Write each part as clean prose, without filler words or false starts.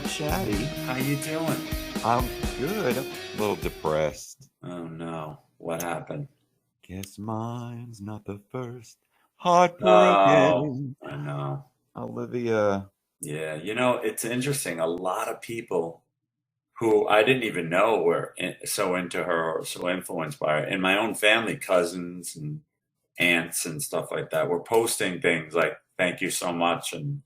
so chatty. How you doing? I'm good. I'm a little depressed. Oh no, what happened? Guess mine's not the first. Oh, Heartbroken. I know. Olivia. Yeah, it's interesting. A lot of people who I didn't even know were so into her or so influenced by her. In my own family, cousins and aunts and stuff like that were posting things like "Thank you so much," and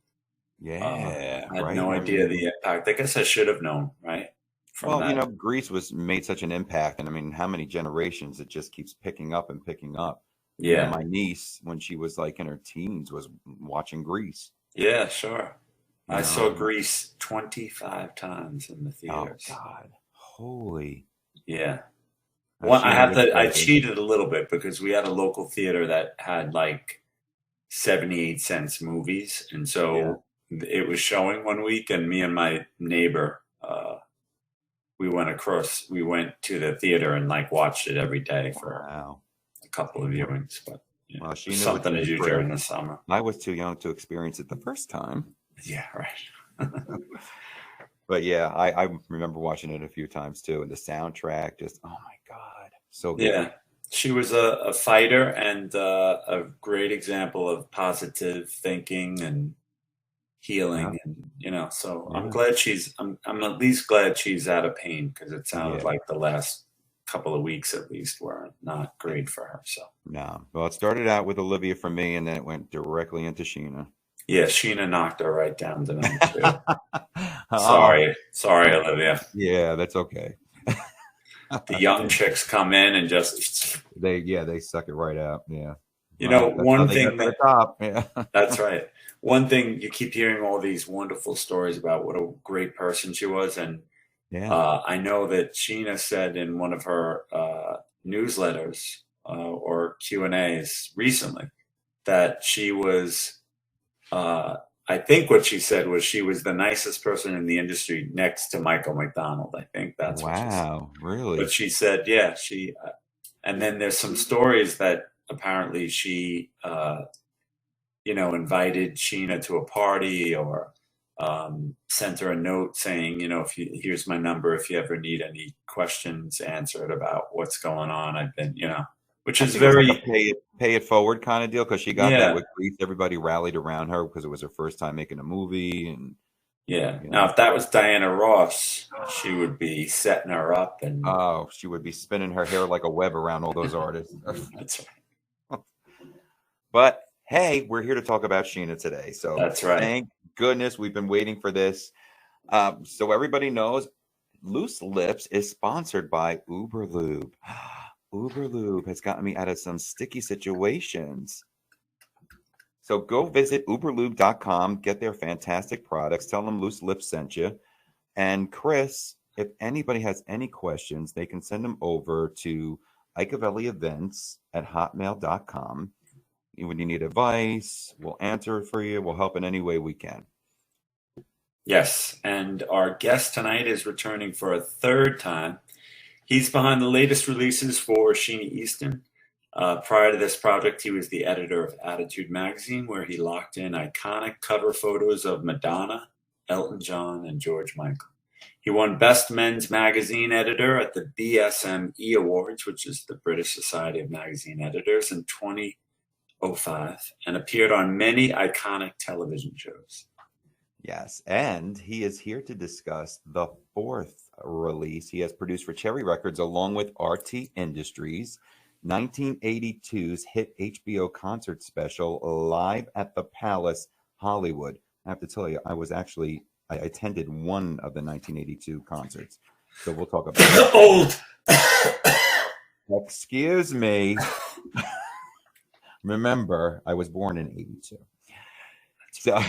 Yeah, I had right. no I idea mean, the impact. I guess I should have known, right? From well, that. Greece was made such an impact, and I mean, how many generations it just keeps picking up and picking up. Yeah, My niece, when she was like in her teens, was watching Greece. yeah, sure. I saw And Grease 25 times in the oh theaters. God, holy. Yeah. Well, Sheena, what I about you? cheated a little bit because we had a local theater that had like 78 cents movies. And Yeah. so it was showing one week, and me and my neighbor, we went to the theater and like watched it every day for Wow. a couple of viewings. But yeah, Well, it she was knew what something to to do, do Chris. during the summer. I was too young to experience it the first time. Yeah, right. But yeah, I remember watching it a few times too. And the soundtrack, just, oh my God, so good. Yeah. She was a fighter and a great example of positive thinking and Yeah. healing, and so Yeah. I'm at least glad she's out of pain, because it sounded Yeah. like the last couple of weeks at least were not great for her. So No. Well, it started out with Olivia for me, and then it went directly into Sheena. yeah, Sheena knocked her right down to number 2. Oh, Sorry, Olivia. yeah, that's okay. The young chicks come in and just, They suck it right out. Yeah. Well, that's how one they get thing to the that top. Yeah. that's right. One thing, you keep hearing all these wonderful stories about what a great person she was, and Yeah. I know that Sheena said in one of her newsletters or Q&As recently that she was, I think what she said was she was the nicest person in the industry next to Michael McDonald. I think that's what she said. Wow. But Really? she said, yeah, and then there's some stories that apparently she, invited Sheena to a party, or sent her a note saying, here's my number if you ever need any questions answered about what's going on. I've been, which I is think it was like a very, pay it forward kind of deal because she got that yeah, with Grease. Everybody rallied around her because it was her first time making a movie, and yeah. you Now, know, if that was Diana Ross, she would be setting her up, and oh, she would be spinning her hair like a web around all those artists. that's right. But hey, we're here to talk about Sheena today. So That's right. thank goodness we've been waiting for this. So everybody knows Loose Lips is sponsored by Uber Lube. Uber Lube has gotten me out of some sticky situations. So go visit uberlube.com, get their fantastic products, tell them Loose Lips sent you. And Chris, if anybody has any questions, they can send them over to Events at hotmail.com. When you need advice, we'll answer it for you. We'll help in any way we can. Yes, and our guest tonight is returning for a third time. He's behind the latest releases for Sheena Easton. Prior to this project, he was the editor of Attitude magazine, where he locked in iconic cover photos of Madonna, Elton John, and George Michael. He won Best Men's Magazine Editor at the BSME Awards, which is the British Society of Magazine Editors, in 2005, and appeared on many iconic television shows. Yes, and he is here to discuss the fourth release he has produced for Cherry Records along with RT Industries, 1982's hit HBO concert special, Live at the Palace, Hollywood. I have to tell you, I attended one of the 1982 concerts. So we'll talk about that. Old. Excuse me. Remember, I was born in 82. So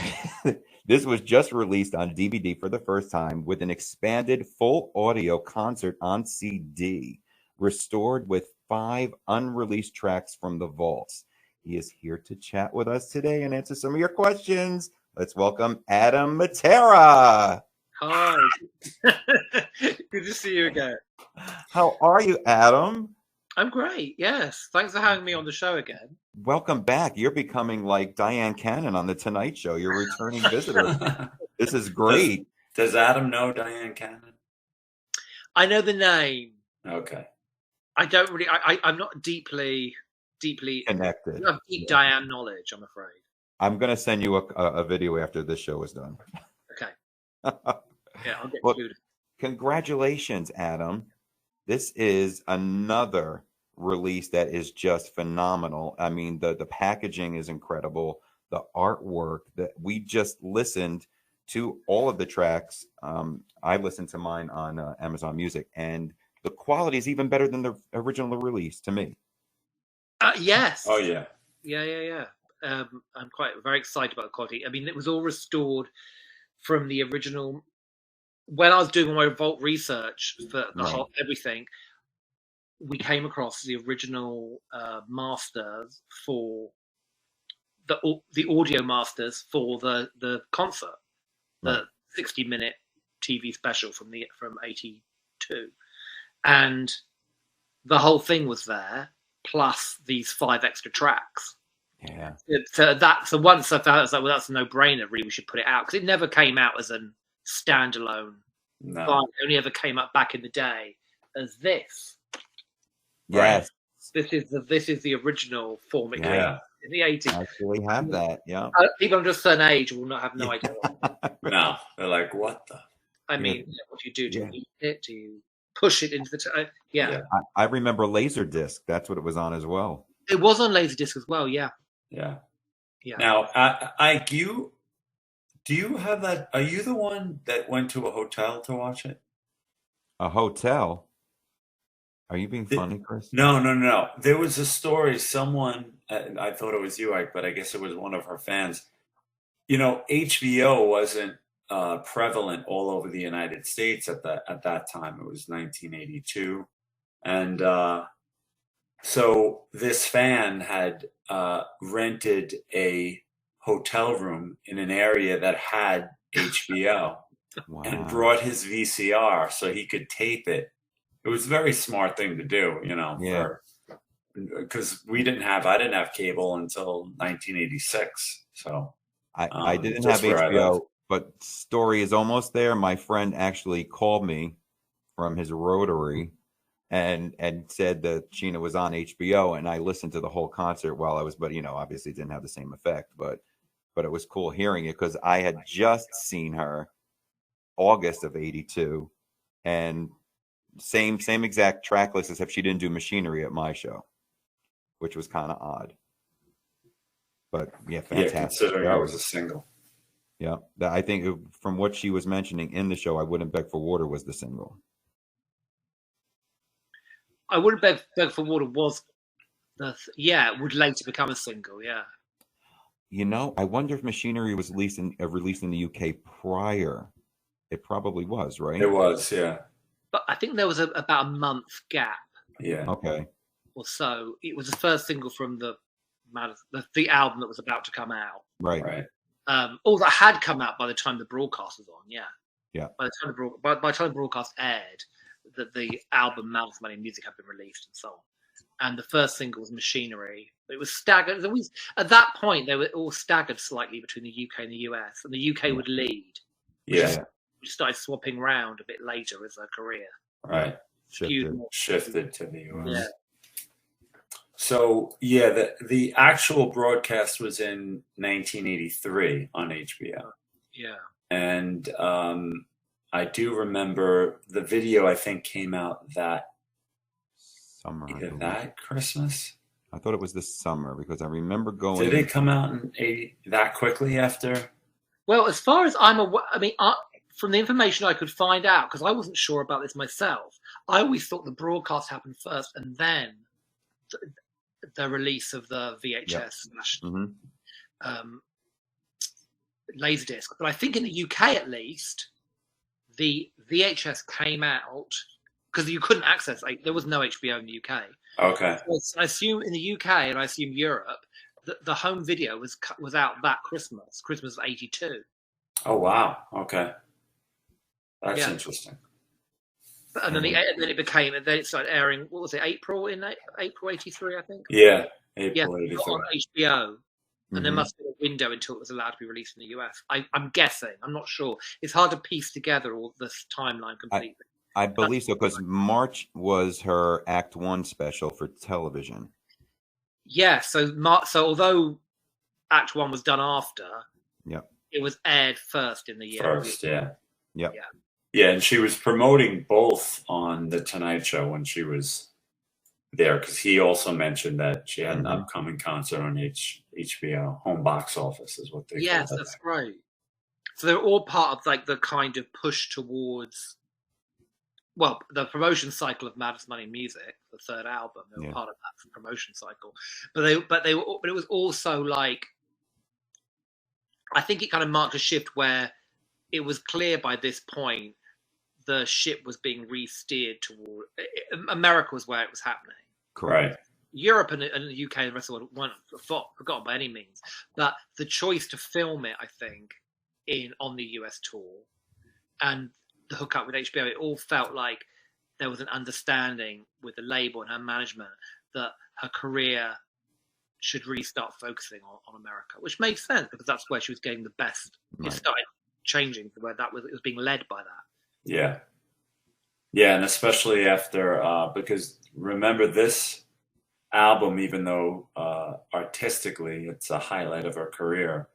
this was just released on DVD for the first time with an expanded full audio concert on CD, restored with 5 unreleased tracks from the vaults. He is here to chat with us today and answer some of your questions. Let's welcome Adam Mattera. Hi. Good to see you again. How are you, Adam? I'm great. Yes. Thanks for having me on the show again. Welcome back. You're becoming like Diane Cannon on The Tonight Show. You're a returning visitor. This is great. Does Adam know Diane Cannon? I know the name. Okay. I don't really. I'm not deeply Connected. I have deep Diane knowledge, I'm afraid. I'm going to send you a video after this show is done. Okay. Yeah, I'll get Well, included. congratulations, Adam. This is another release that is just phenomenal. I mean, the packaging is incredible. The artwork that we just listened to all of the tracks. I listened to mine on Amazon Music, and the quality is even better than the original release to me. Yes. Oh yeah. Yeah. I'm very excited about the quality. I mean, it was all restored from the original. When I was doing my Vault research for the whole everything, we came across the original masters for the audio masters for the concert, the 60-minute TV special from '82, and the whole thing was there, plus these 5 extra tracks. Yeah. So once I found it, I was like, well, that's a no-brainer. Really, we should put it out because it never came out as a standalone. No. It only ever came up back in the day as this. Yes. Right? This is the original form it came in the 80s. I actually have that. Yeah. People under a certain age will not have no idea. No, they're like, what the? I mean, what do you do? Do you eat it? Do you push it into the? Yeah. I remember Laserdisc. That's what it was on as well. It was on Laserdisc as well. Yeah. Yeah. Yeah. Now, Ike, do you have that? Are you the one that went to a hotel to watch it? A hotel? Are you being funny, Chris? No. There was a story. Someone, I thought it was you, Ike, but I guess it was one of her fans. You know, HBO wasn't prevalent all over the United States at that time. It was 1982, and so this fan had rented a hotel room in an area that had HBO and brought his VCR so he could tape it. It was a very smart thing to do, you know, because I didn't have cable until 1986. So I didn't have HBO, but story is almost there. My friend actually called me from his rotary and said that Sheena was on HBO, and I listened to the whole concert while I was, but you know, obviously it didn't have the same effect, but it was cool hearing it because I had just seen her August of '82, and same exact track list, except she didn't do Machinery at my show, which was kind of odd. But yeah, fantastic. Yeah, considering I was a single. Yeah, I think from what she was mentioning in the show, I Wouldn't Beg for Water was the single. I Wouldn't Beg for Water was it would later become a single. Yeah. You know, I wonder if Machinery was released in the UK prior. It probably was, right? It was, yeah. But I think there was about a month gap. Yeah. Okay. Or so. It was the first single from the album that was about to come out. Right. Or that had come out by the time the broadcast was on. Yeah. Yeah. By the time the broadcast aired, the album Mouth Money Music had been released and so on. And the first single was Machinery. But it was staggered. At that point, they were all staggered slightly between the UK and the US, and the UK would lead. Yeah. We started swapping round a bit later as a career. Right. Shifted to the US. Yeah. So the actual broadcast was in 1983 on HBO. Yeah. And I do remember the video, I think, came out that summer. Either that Christmas? I thought it was this summer because I remember going. Did it come out in 80 that quickly after? Well, as far as I'm aware, I mean, from the information I could find out, because I wasn't sure about this myself, I always thought the broadcast happened first and then the release of the VHS Laserdisc. But I think in the UK, at least, the VHS came out because you couldn't access. There was no HBO in the UK. Okay. So I assume in the UK and I assume Europe, the home video was out that Christmas of '82. Oh wow! Okay, that's interesting. And then it started airing. What was it? April '83, I think. Yeah, April '83 on HBO. And there must be a window until it was allowed to be released in the US. I'm guessing. I'm not sure. It's hard to piece together all this timeline completely. I believe so, because March was her Act 1 special for television. Yeah, so although Act 1 was done after, it was aired first in the year. First, yeah. Yep. Yeah, and she was promoting both on The Tonight Show when she was there, because he also mentioned that she had an upcoming concert on HBO. Home box office is what they call it. Yes, that's right. So they're all part of like the kind of push towards, well, the promotion cycle of Madness Money Music, the third album. They were part of that promotion cycle, but it was also like, I think it kind of marked a shift where it was clear by this point the ship was being re-steered toward America was where it was happening. Correct. Europe and the UK and the rest of the world weren't forgotten by any means, but the choice to film it, I think, on the US tour and the hookup with HBO, it all felt like there was an understanding with the label and her management that her career should really start focusing on America, which makes sense because that's where she was getting the best. It started changing to where it was being led by that. Yeah. Yeah, and especially after, because remember this album, even though artistically it's a highlight of her career,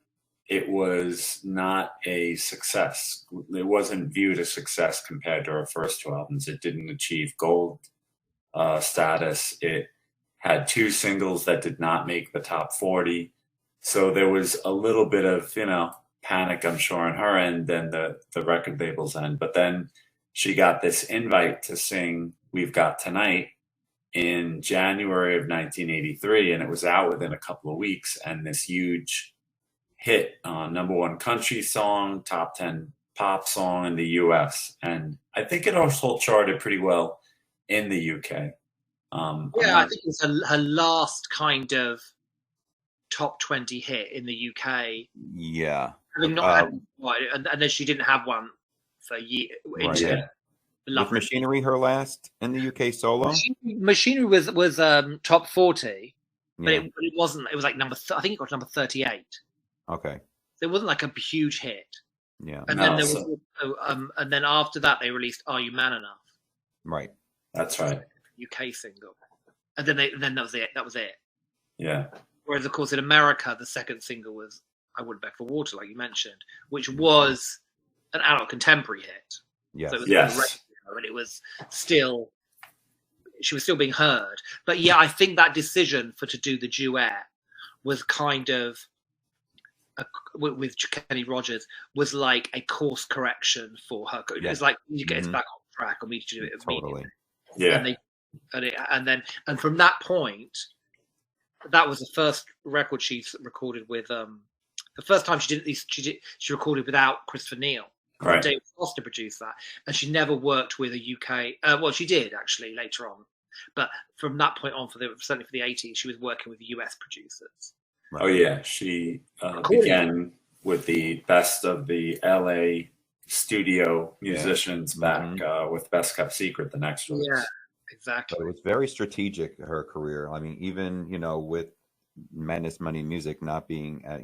it was not a success. It wasn't viewed as success compared to her first two albums. It didn't achieve gold status. It had two singles that did not make the top 40. So there was a little bit of, panic, I'm sure, on her end and the record label's end. But then she got this invite to sing We've Got Tonight in January of 1983, and it was out within a couple of weeks. And this huge hit, #1 country song, top 10 pop song in the US. And I think it also charted pretty well in the UK. I think it's her last kind of top 20 hit in the UK. Yeah. Having not had one, and then she didn't have one for years. Right. Was Machinery her last in the UK solo? Machinery was top 40, but it wasn't. It was like I think it got number 38. Okay. So it wasn't like a huge hit. Yeah. And then there was and then after that they released Are You Man Enough? Right. That's right. UK single. And then that was it. That was it. Yeah. Whereas of course in America the second single was I Wouldn't Beg for Water, like you mentioned, which was an adult contemporary hit. Yes. So it was and it was still, she was still being heard. But yeah, I think that decision to do the duet was kind of, with Kenny Rogers, was like a course correction for her. It was like, you get us back on track and we need to do it immediately. Yeah. And from that point, that was the first record she recorded with, the first time she recorded without Christopher Neal. Right. David Foster produced that, and she never worked with a UK. Well, she did actually later on, but from that point on, certainly for the 80s, she was working with US producers. Right. Oh yeah, she began with the best of the LA studio musicians back with Best Kept Secret, the next release. Yeah, exactly. But it was very strategic, her career. I mean, even with Madness Money Music not being at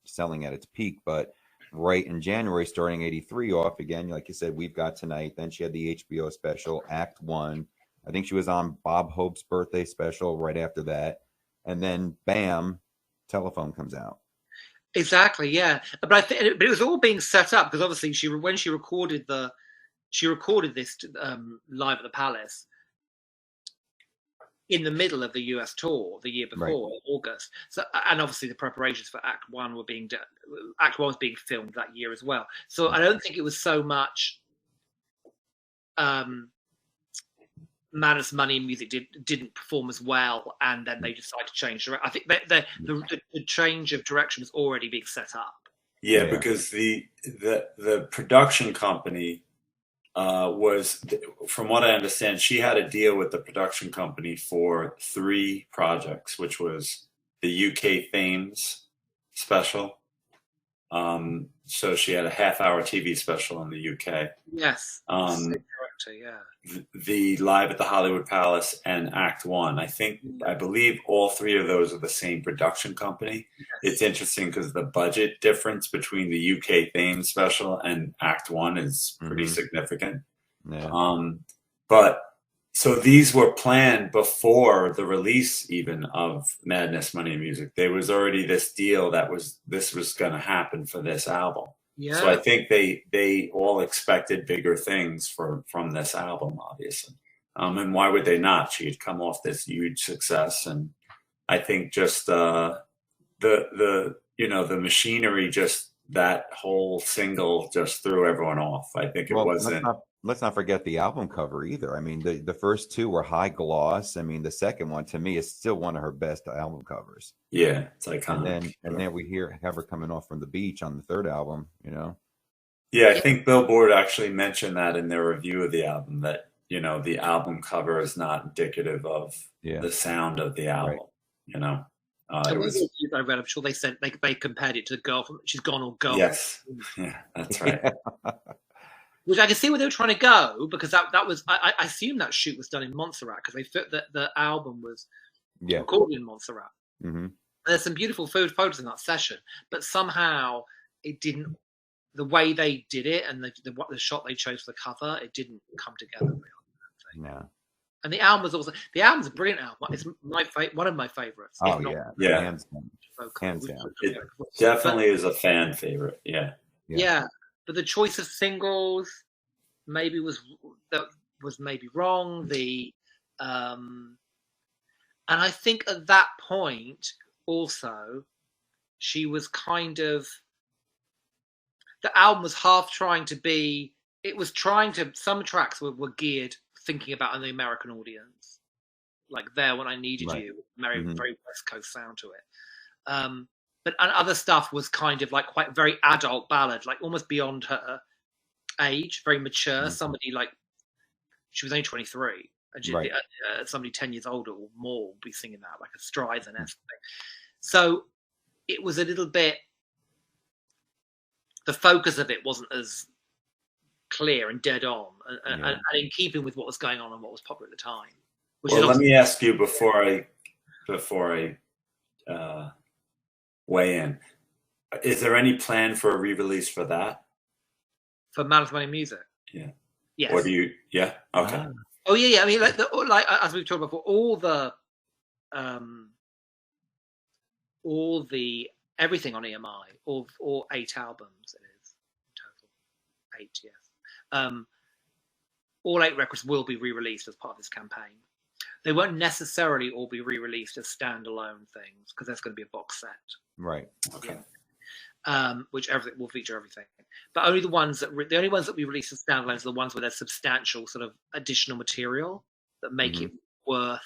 selling at its peak, but right in January, starting 83 off again, like you said, We've Got Tonight. Then she had the HBO special, Act 1. I think she was on Bob Hope's birthday special right after that. And then, bam, Telephone comes out. Exactly, yeah. But it was all being set up because obviously when she recorded this live at the Palace in the middle of the US tour the year before, August. So, and obviously the preparations for Act 1 were being done. Act 1 was being filmed that year as well. So I don't think it was so much Madness Money and Music didn't perform as well, and then they decided to change. I think the change of direction was already being set up. Yeah, because the production company was, from what I understand, she had a deal with the production company for 3 projects, which was the UK Thames special. So she had a half-hour TV special in the UK. Yes. director, yeah. the Live at the Hollywood Palace and Act One. I believe all three of those are the same production company. Yes. It's interesting because the budget difference between the UK theme special and Act One is pretty significant. Yeah. But so these were planned before the release even of Madness, Money and Music. There was already this deal this was going to happen for this album. Yeah. So I think they all expected bigger things from this album, obviously. And why would they not? She had come off this huge success, and I think just the machinery, just that whole single just threw everyone off. I think it wasn't. Let's not forget the album cover either. I mean, the first two were high gloss. I mean, the second one to me is still one of her best album covers. Yeah, it's iconic. And then we have her coming off from the beach on the third album. Yeah, I think Billboard actually mentioned that in their review of the album, that the album cover is not indicative of the sound of the album. Right. I read, I'm sure they said they compared it to Girl from She's Gone or Girl. Yes, yeah, that's right. Which I can see where they were trying to go, because that was I assume that shoot was done in Montserrat, because they fit that the album was recorded in Montserrat. Mm-hmm. There's some beautiful photos in that session, but somehow it didn't. The way they did it and the shot they chose for the cover, it didn't come together really. No. And the album's a brilliant album. It's one of my favorites. Oh yeah, hands down. It definitely is a fan favorite. Yeah. But the choice of singles maybe was maybe wrong. And I think at that point also she was kind of, the album was half trying to be. It was trying to. Some tracks were geared thinking about the American audience, like There When I Needed You, very West Coast sound to it. But other stuff was kind of like quite very adult ballad, like almost beyond her age, very mature. Somebody like, she was only 23, and somebody 10 years older or more would be singing that, like a Streisand-esque thing. So it was a little bit, the focus of it wasn't as clear and dead on, and in keeping with what was going on and what was popular at the time. Well, let me ask you before I weigh in. Is there any plan for a re-release for that? For Madness, Money and Music? Yeah. Yes. Or do you? Yeah. Okay. Oh yeah. I mean, like as we've talked about before, all the everything on EMI, all 8 albums it is in total. 8, yes. All 8 records will be re-released as part of this campaign. They won't necessarily all be re-released as standalone things, because there's going to be a box set. Right. Okay. Which everything will feature everything, but only the ones that we release as standalones are the ones where there's substantial sort of additional material that make it worth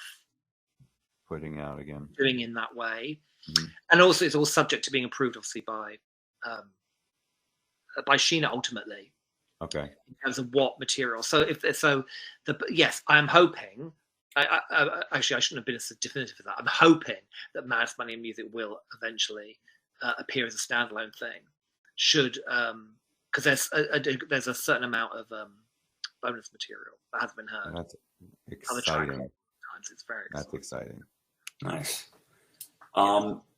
putting out again, doing in that way. And also, it's all subject to being approved, obviously, by Sheena ultimately. Okay. In terms of what material. Yes, I am hoping. Actually, I shouldn't have been as definitive as that. I'm hoping that Madness, Money and Music will eventually appear as a standalone thing. Because there's a certain amount of bonus material that has been heard. That's exciting. It's very exciting. That's exciting. Nice.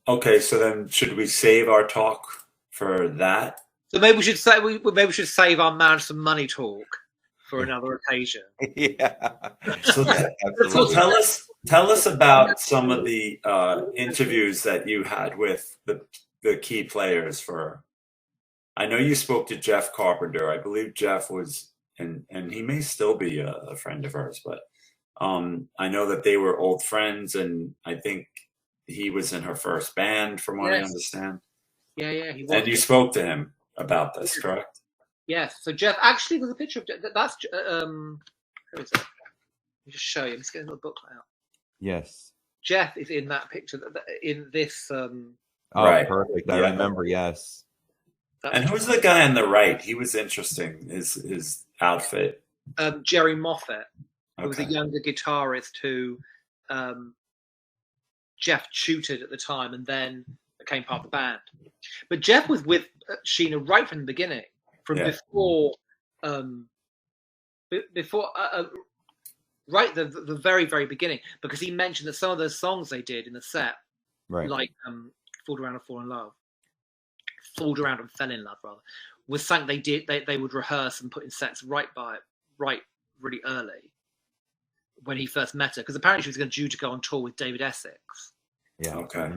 Okay, so then should we save our talk for that? So maybe we should save our Madness and Money talk for another occasion. Yeah. So tell us about some of the interviews that you had with the key players for. I know you spoke to Jeff Carpenter. I believe Jeff was, and he may still be a friend of hers, but I know that they were old friends, and I think he was in her first band, from what I understand. Yeah, he was. And you spoke to him about this, correct? Yes. So Jeff, actually, there's a picture of that's who is it? Let me just show you. Let's get a little booklet out. Yes. Jeff is in that picture. In this. Right. Perfect. I remember. Yes. And who's the guy on the right? He was interesting. His outfit. Jerry Moffat, who was a younger guitarist who Jeff tutored at the time, and then became part of the band. But Jeff was with Sheena right from the beginning, from before right the very, very beginning, because he mentioned that some of those songs they did in the set, Right. like Fooled Around and Fell in Love, rather, was something they did. They would rehearse and put in sets right really early when he first met her, because apparently she was due to go on tour with David Essex. Yeah. Okay.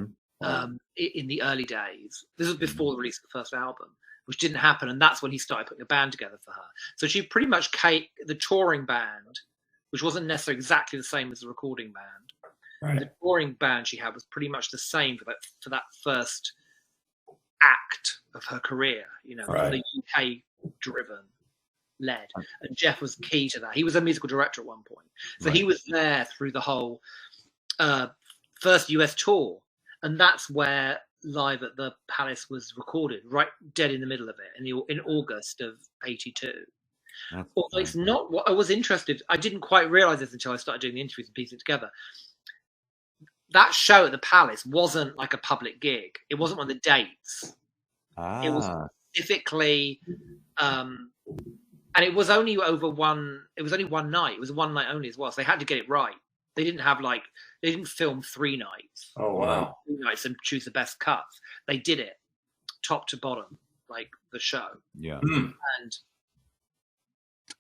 In the early days. This was before the release of the first album, which didn't happen, and that's when he started putting a band together for her. So she pretty much the touring band, which wasn't necessarily exactly the same as the recording band. Right. The touring band she had was pretty much the same for that first act of her career, the UK driven led, and Jeff was key to that. He was a musical director at one point, so he was there through the whole first US tour, and that's where Live at the Palace was recorded, right dead in the middle of it in August of '82. Although it's not what I was interested, I didn't quite realize this until I started doing the interviews and piecing it together. That show at the Palace wasn't like a public gig. It wasn't one of the dates. It was specifically, and it was only over one. It was only one night. It was one night only as well. So they had to get it right. They didn't film 3 nights. Oh wow! 3 nights and choose the best cuts. They did it top to bottom, like the show. Yeah.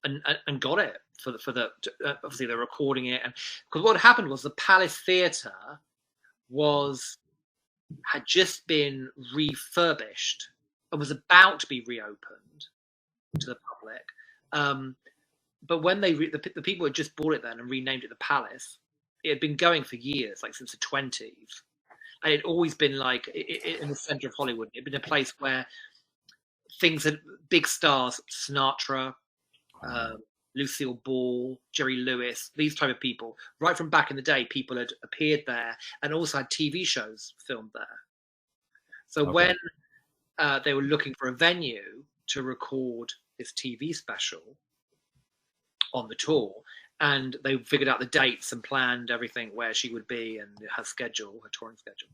And got it for the obviously they're recording it, and because what happened was the Palace Theatre had just been refurbished and was about to be reopened to the public, but when the people had just bought it then and renamed it the Palace, it had been going for years, like since the 20s, and it had always been like in the centre of Hollywood. It had been a place where big stars, Sinatra, Lucille Ball, Jerry Lewis, these type of people, right from back in the day, people had appeared there and also had TV shows filmed there. So when they were looking for a venue to record this TV special on the tour, and they figured out the dates and planned everything where she would be and her touring schedule.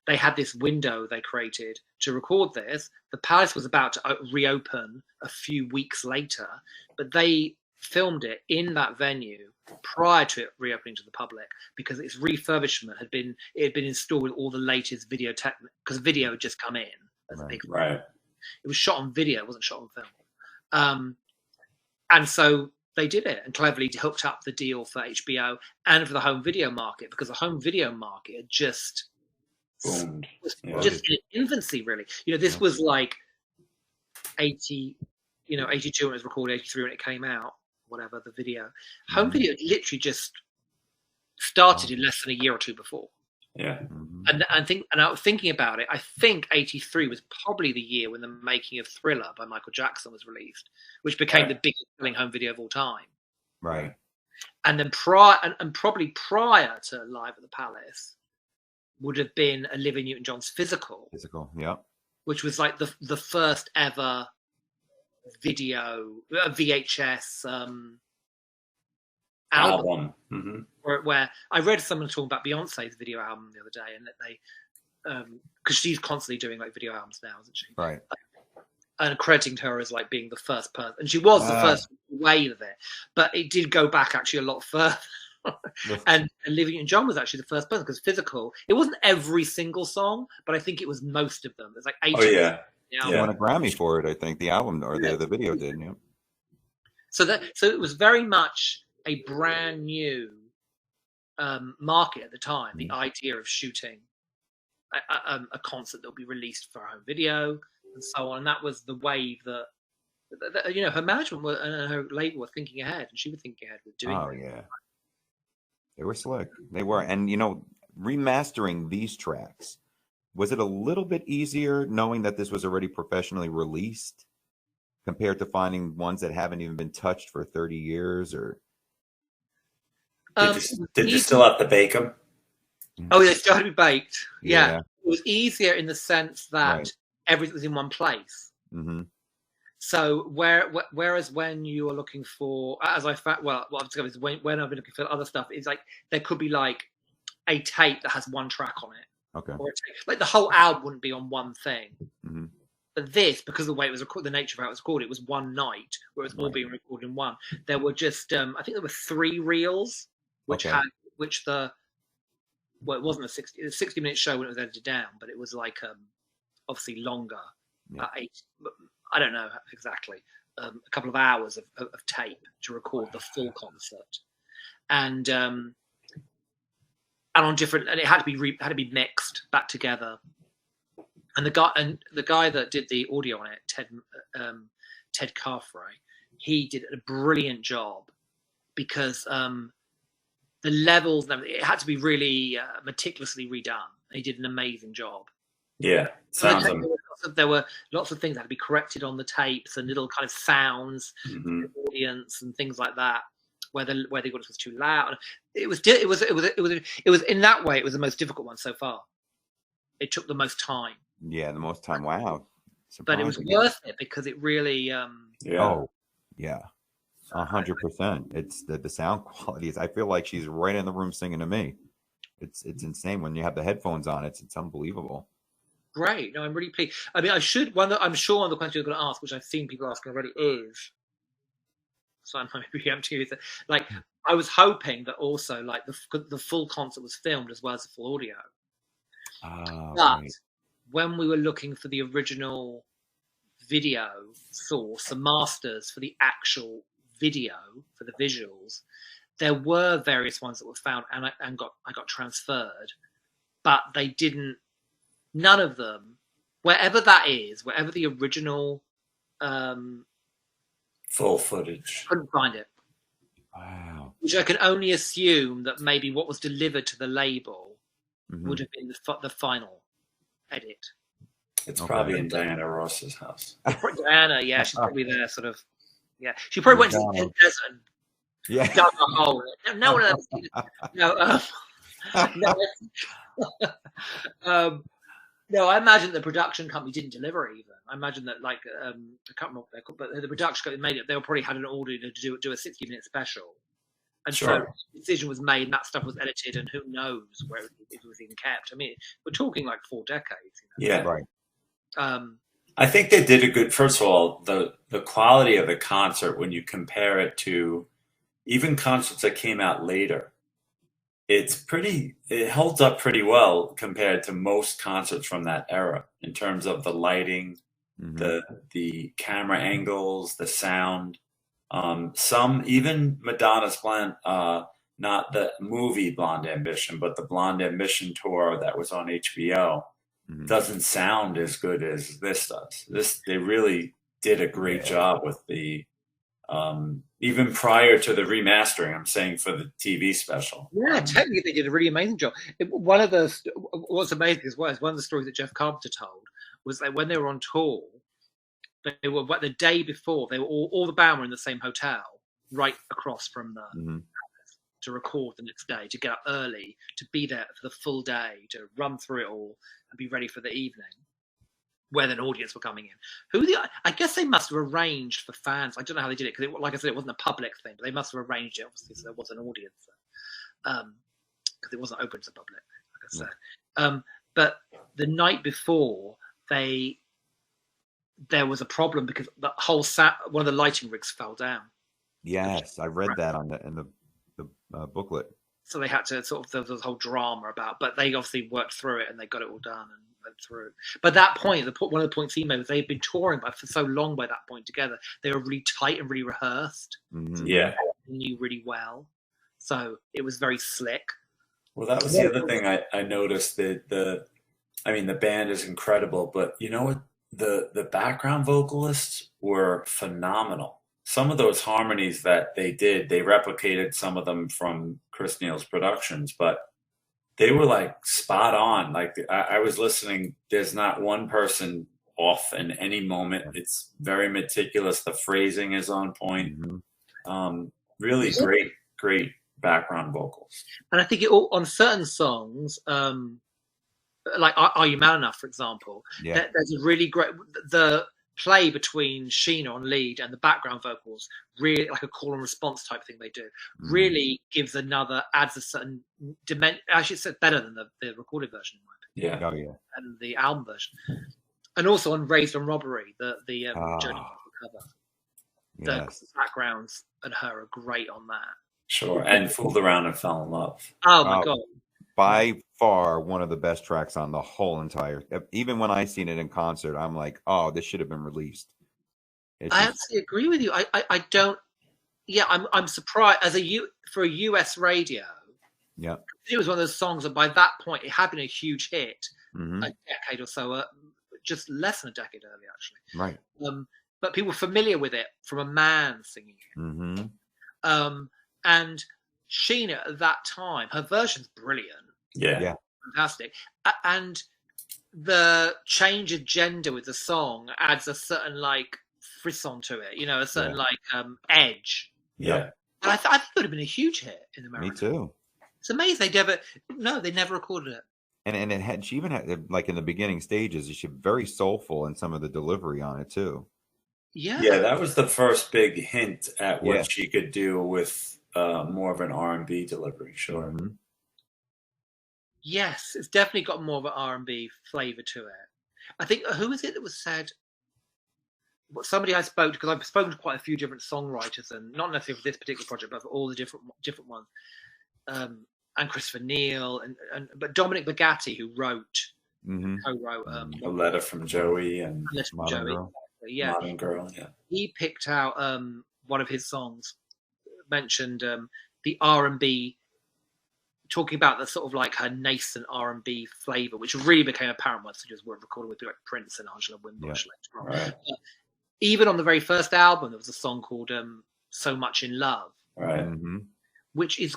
They had this window they created to record this. The Palace was about to reopen a few weeks later, but they filmed it in that venue prior to it reopening to the public, because its refurbishment had been installed with all the latest video tech, because video had just come in as a big thing. Right. It was shot on video, it wasn't shot on film. And so they did it and cleverly hooked up the deal for HBO and for the home video market, because the home video market had just boomed. Just in infancy, really. This was like 82 when it was recorded, 83 when it came out, whatever, the video. Home video literally just started in less than a year or two before. Yeah. And I was thinking about it, I think 83 was probably the year when the making of Thriller by Michael Jackson was released, which became the biggest selling home video of all time. Right. And then probably prior to Live at the Palace would have been Olivia Newton-John's Physical. Yeah. Which was like the first ever video, VHS album. Where I read someone talking about Beyonce's video album the other day, and that they, because she's constantly doing like video albums now, isn't she? Right. And crediting her as like being the first person, and she was the first wave of it, but it did go back actually a lot further. And Olivia Newton-John was actually the first person, because Physical, it wasn't every single song, but I think it was most of them. There's like 8. Oh yeah. She won a Grammy for it, I think. The album or the video did. Yeah. So it was very much a brand new market at the time. The idea of shooting a concert that will be released for home video and so on, and that was the wave that her management and her label were thinking ahead, and she was thinking ahead with doing. Oh yeah, they were slick. They were, and remastering these tracks, was it a little bit easier knowing that this was already professionally released compared to finding ones that haven't even been touched for 30 years? Or did you still have to bake them? Oh, they still had to be baked. Yeah. It was easier in the sense that everything was in one place. So whereas when you are looking for, as I found, what I've discovered is when I've been looking for other stuff, it's like there could be like a tape that has one track on it. Okay. Or like the whole album wouldn't be on one thing. But this, because of the way it was recorded, the nature of how it was recorded, it was one night where it was all being recorded in one. There were just, I think there were 3 reels, which it wasn't a 60-minute show when it was edited down, but it was like obviously longer. Yeah. 8, I don't know exactly, a couple of hours of tape to record the full concert, and on different, and it had to be mixed back together. And the guy that did the audio on it, Ted Carfrey, he did a brilliant job because the levels, it had to be really meticulously redone. He did an amazing job. Yeah, sounds amazing. There were lots of things that had to be corrected on the tapes, and little kind of sounds for the audience and things like that, where the audience was too loud. It was in that way, it was the most difficult one so far. It took the most time. Yeah, the most time. Wow. But it was worth it because it really. Oh, yeah. 100%. It's the sound quality is. I feel like she's right in the room singing to me. It's insane when you have the headphones on. It's unbelievable. Great. No, I'm really pleased. I mean, I'm sure one of the questions you're going to ask, which I've seen people asking already, is. So I'm maybe preempting you. Like, I was hoping that also, like, the full concert was filmed as well as the full audio. But when we were looking for the original video source, the masters for the actual video, for the visuals, there were various ones that were found and I got transferred, but they didn't. None of them, wherever that is, wherever the original full footage, couldn't find it. Wow. Which I can only assume that maybe what was delivered to the label would have been the final edit. It's probably in Diana Ross's house. Diana, yeah, she's probably there, sort of. Yeah, she probably went to the desert and dug a hole. No one ever seen it. No, I imagine the production company didn't deliver it even. I imagine that, like, I can't remember what they're called, but the production company made it. They probably had an order to do a 60-minute special, and so the decision was made, and that stuff was edited, and who knows where it was even kept. I mean, we're talking like 4 decades. You know? Yeah, right. I think they did a good. First of all, the quality of the concert when you compare it to even concerts that came out later. It holds up pretty well compared to most concerts from that era in terms of the lighting, the camera angles, the sound. Some, even Madonna's Blonde, not the movie Blonde Ambition, but the Blonde Ambition tour that was on HBO, doesn't sound as good as this does. They really did a great job with the even prior to the remastering, I'm saying for the TV special. Yeah, technically they did a really amazing job. What's amazing as well is one of the stories that Jeff Carpenter told was that when they were on tour, they were the day before, they were all the band were in the same hotel right across from the to record the next day, to get up early, to be there for the full day, to run through it all and be ready for the evening, where an audience were coming in. I guess they must have arranged for fans. I don't know how they did it because, like I said, it wasn't a public thing, but they must have arranged it obviously so there was an audience because it wasn't open to the public, like I said. But the night before, there was a problem because the whole one of the lighting rigs fell down. Yes, I read that in the booklet. So they had to there was a whole drama about, but they obviously worked through it and they got it all done and went through. But at that point, one of the points he made was they'd been touring for so long by that point together. They were really tight and really rehearsed. So they knew really well. So it was very slick. Well, that was the other thing I noticed that the band is incredible, but you know what? The background vocalists were phenomenal. Some of those harmonies that they did, they replicated some of them from Chris Neal's productions, but they were like spot on. Like I was listening, there's not one person off in any moment. It's very meticulous. The phrasing is on point. Really great background vocals. And I think on certain songs, like Are You Man Enough, for example, there's a really great, the play between Sheena on lead and the background vocals, really like a call and response type thing they do, really adds a certain dimension. Actually, it's better than the recorded version, in my opinion. Yeah. And the album version. And also on Raised on Robbery, the Jodie cover. Yes. The backgrounds and her are great on that. Sure. And Fooled Around and Fell in Love. Oh my God. By far one of the best tracks on the whole entire. Even when I seen it in concert, I'm like, oh, this should have been released. I actually agree with you. I don't. Yeah, I'm surprised for a US radio. Yeah, it was one of those songs that by that point it had been a huge hit, mm-hmm. a decade or so, just less than a decade earlier, actually. Right. But people were familiar with it from a man singing it. Mm-hmm. And Sheena at that time, her version's brilliant. Yeah. Fantastic. And the change of gender with the song adds a certain like frisson to it, you know, a certain like edge. Yeah. And I think it would have been a huge hit in America. Me too. It's amazing. They never recorded it. And she even had, like, in the beginning stages, she very soulful in some of the delivery on it too. Yeah. Yeah, that was the first big hint at what she could do with more of an R&B delivery. Sure. Mm-hmm. Yes, it's definitely got more of an R&B flavor to it. I think, who was it that was said? Somebody I spoke to, because I've spoken to quite a few different songwriters, and not necessarily for this particular project, but for all the different ones. And Christopher Neal, but Dominic Bagatti, who co-wrote A Letter from Joey and Modern Girl. Yeah, Modern Girl. Yeah, he picked out one of his songs, mentioned the R&B, talking about the sort of like her nascent R&B flavor, which really became apparent once she was recording with like Prince and Angela Wimbush later on. Right. Even on the very first album, there was a song called "So Much in Love," right, which is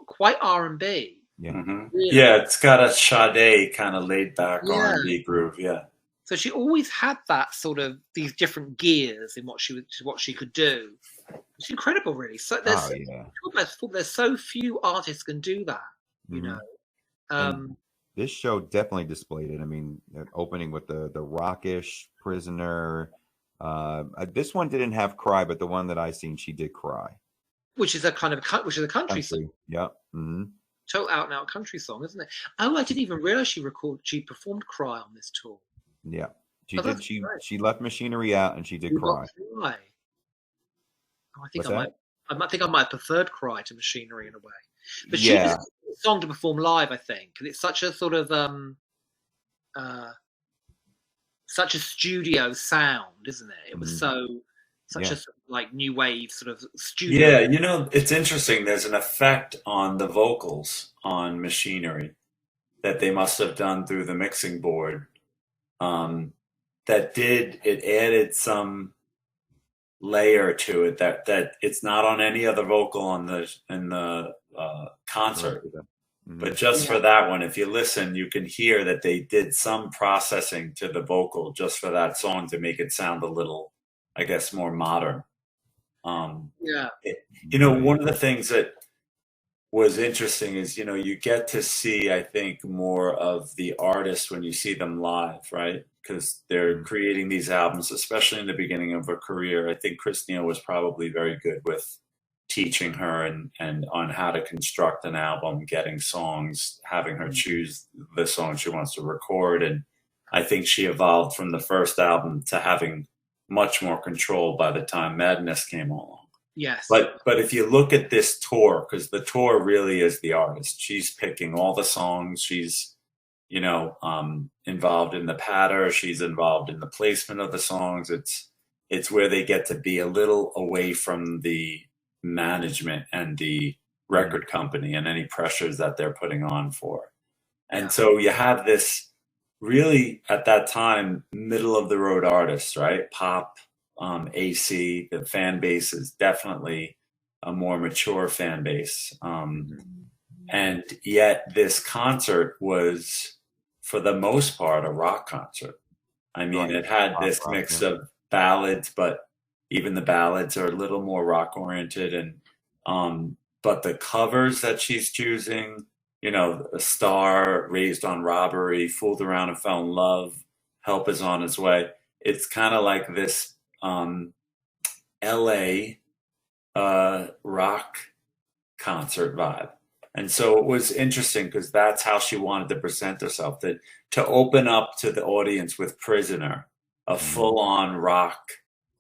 quite R&B. Yeah, really. Yeah, it's got a Sade kind of laid back R&B groove. Yeah. So she always had that sort of these different gears in what she could do. It's incredible, really. So there's so few artists can do that, you know. This show definitely displayed it. I mean, opening with the rockish Prisoner. This one didn't have Cry, but the one that I seen, she did Cry, which is a country song. Yeah. Mm-hmm. Total out and out country song, isn't it? Oh, I didn't even realize she performed Cry on this tour. Yeah, she did. She left Machinery out, and she did Cry. Oh, I think I might have preferred Cry to Machinery in a way, but she was a song to perform live. I think, and it's such a sort of such a studio sound, isn't it? It was such a like new wave sort of studio. Yeah, you know, it's interesting. There's an effect on the vocals on Machinery that they must have done through the mixing board. It added some layer to it that it's not on any other vocal in the concert. But just for that one, if you listen, you can hear that they did some processing to the vocal just for that song to make it sound a little, I guess, more modern. You know, one of the things that was interesting is, you know, you get to see, I think, more of the artist when you see them live, right? Because they're creating these albums, especially in the beginning of her career. I think Chris Neal was probably very good with teaching her and on how to construct an album, getting songs, having her choose the song she wants to record. And I think she evolved from the first album to having much more control by the time Madness came along. Yes. But if you look at this tour, because the tour really is the artist, she's picking all the songs. She's, you know, involved in the patter. She's involved in the placement of the songs. It's where they get to be a little away from the management and the record company and any pressures that they're putting on for. And so you have this really, at that time, middle of the road artists, right? Pop, AC, the fan base is definitely a more mature fan base. And yet this concert was, for the most part, a rock concert. I mean, it had this mix of ballads, but even the ballads are a little more rock oriented. And but the covers that she's choosing, you know, A Star, Raised on Robbery, Fooled Around and Fell in Love, Help Is on Its Way. It's kind of like this LA rock concert vibe. And so it was interesting because that's how she wanted to present herself, that to open up to the audience with Prisoner, a full-on rock,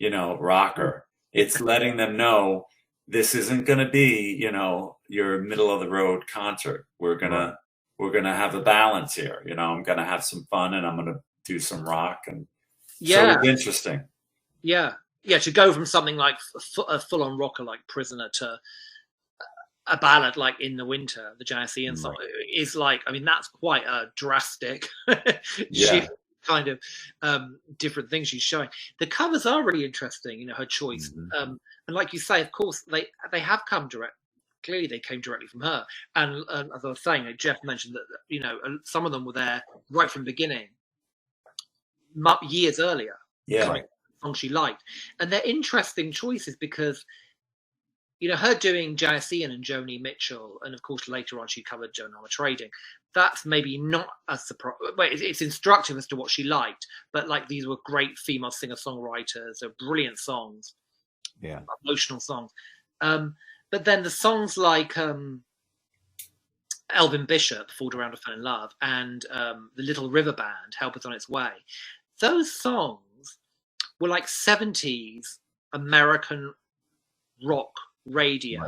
rocker. It's letting them know this isn't going to be, your middle of the road concert. We're going to have a balance here. I'm going to have some fun and I'm going to do some rock. And so it's interesting. Yeah. Yeah. To go from something like a full-on rocker like Prisoner to a ballad like In the Winter, the Janis Ian song, is like, I mean, that's quite a drastic shift, kind of different things she's showing. The covers are really interesting, her choice. And like you say, of course, they have come direct. Clearly, they came directly from her. And as I was saying, Jeff mentioned that, some of them were there right from the beginning, years earlier. Yeah. Songs she liked. And they're interesting choices because her doing Janis Ian and Joni Mitchell, and of course later on she covered Joan Armour Trading. That's maybe not a surprise. Well, it's instructive as to what she liked, but like these were great female singer-songwriters, they're brilliant songs, emotional songs. But then the songs like Elvin Bishop, Fooled Around and Fell in Love, and the Little River Band, Help Us on Its Way. Those songs were like 70s American rock radio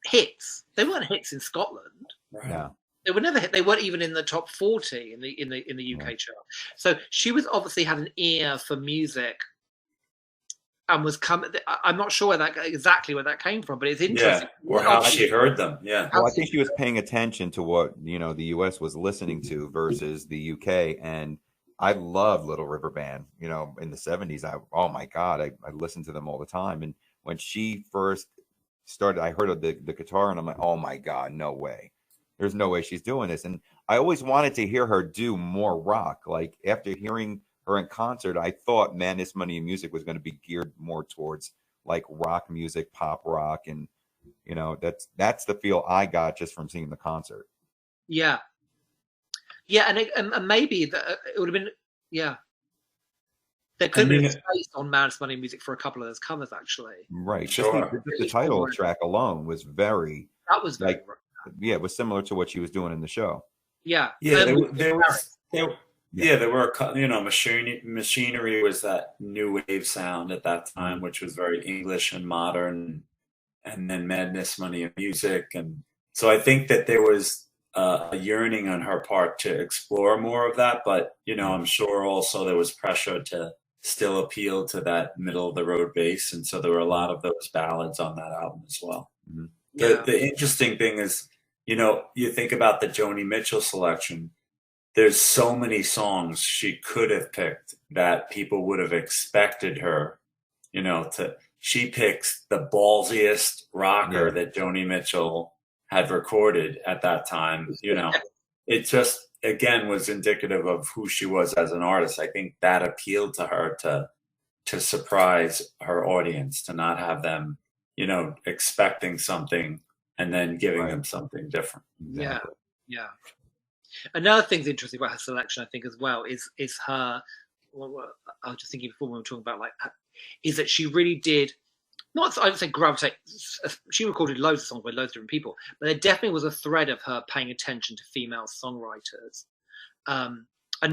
hits. They weren't hits in Scotland. No. They were never hit. They weren't even in the top 40 in the UK chart. So she was obviously had an ear for music, and was coming. I'm not sure exactly where that came from, but it's interesting. Or how she heard them. Yeah. Well, I think she was paying attention to what the US was listening to versus the UK, and I love Little River Band. In the 70s, oh my God, I listened to them all the time. And when she first started, I heard of the guitar, and I'm like, oh my God, no way. There's no way she's doing this. And I always wanted to hear her do more rock. Like after hearing her in concert, I thought Madness, Money, and Music was going to be geared more towards like rock music, pop rock. And, that's the feel I got just from seeing the concert. Yeah. Yeah. And maybe it would have been, there could have been space on Madness, Money, and Music for a couple of those covers, actually. Right. Sure. Just the title track alone was very. That was very. It was similar to what she was doing in the show. Yeah. Yeah. There were. Machinery was that new wave sound at that time, which was very English and modern, and then Madness, Money, and Music, and so I think that there was a yearning on her part to explore more of that, but I'm sure also there was pressure to still appeal to that middle of the road bass, and so there were a lot of those ballads on that album as well. The interesting thing is, you think about the Joni Mitchell selection, there's so many songs she could have picked that people would have expected her she picks the ballsiest rocker that Joni Mitchell had recorded at that time. It just again was indicative of who she was as an artist. I think that appealed to her to surprise her audience, to not have them, expecting something and then giving them something different. Yeah. Another thing's interesting about her selection, I think, as well, is her. Well, I was just thinking before when we were talking about is that she really did. Not, I would say gravitate. She recorded loads of songs by loads of different people, but there definitely was a thread of her paying attention to female songwriters, and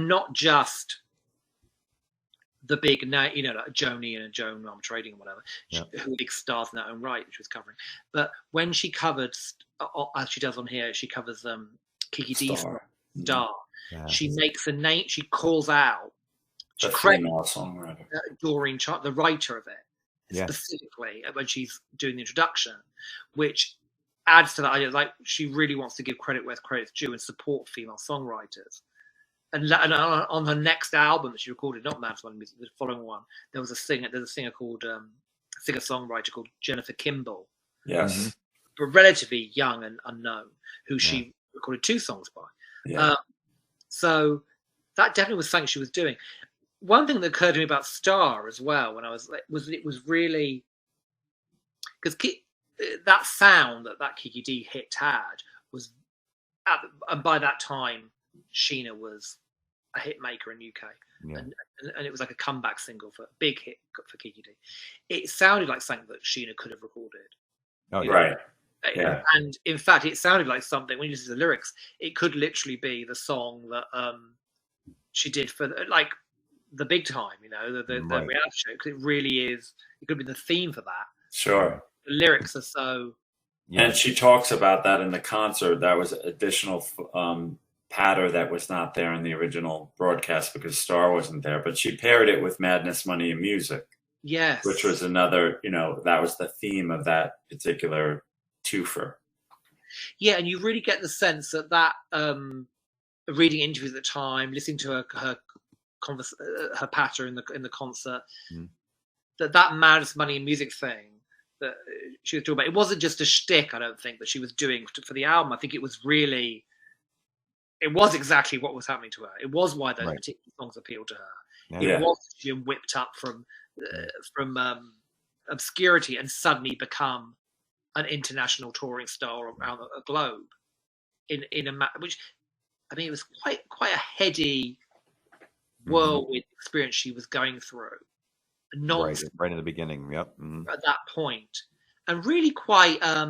not just the big, like Joni and Joan Armour Trading and whatever, who were big stars in their own right, which was covering. But when she covered, as she does on here, she covers Kiki D's Star. Yeah. She makes a name. She calls out the female songwriter, Doreen Chart, the writer of it. Specifically when she's doing the introduction, which adds to that idea, like she really wants to give credit where credit's due and support female songwriters. And on her next album that she recorded, not Madness, Money, Music, the following one, there's a singer called singer-songwriter called Jennifer Kimball. Yes, but relatively young and unknown, who she recorded 2 songs by. Yeah. So that definitely was something she was doing. One thing that occurred to me about Star as well, when I was it was really because that sound that Kiki D hit had was, and by that time Sheena was a hit maker in UK, and it was like a comeback single for a big hit for Kiki D. It sounded like something that Sheena could have recorded. Oh, yeah. Right. Yeah. And in fact, it sounded like something, when you listen to the lyrics, it could literally be the song that she did for like the big time, the reality show, because it really is. It could be the theme for that. Sure. The lyrics are so. Yeah. And she talks about that in the concert. That was additional patter that was not there in the original broadcast because Star wasn't there. But she paired it with Madness, Money, and Music. Yes. Which was another, that was the theme of that particular twofer. Yeah, and you really get the sense that reading interviews at the time, listening to her patter in the concert, that Madness, Money, and Music thing that she was talking about, it wasn't just a shtick, I don't think, that she was doing for the album. I think it was really, it was exactly what was happening to her. It was why those particular songs appealed to her. Yeah. It was she whipped up from obscurity and suddenly become an international touring star around the globe which, I mean, it was quite a heady whirlwind experience she was going through. Not right in the beginning. Yep. At that point, and really quite. I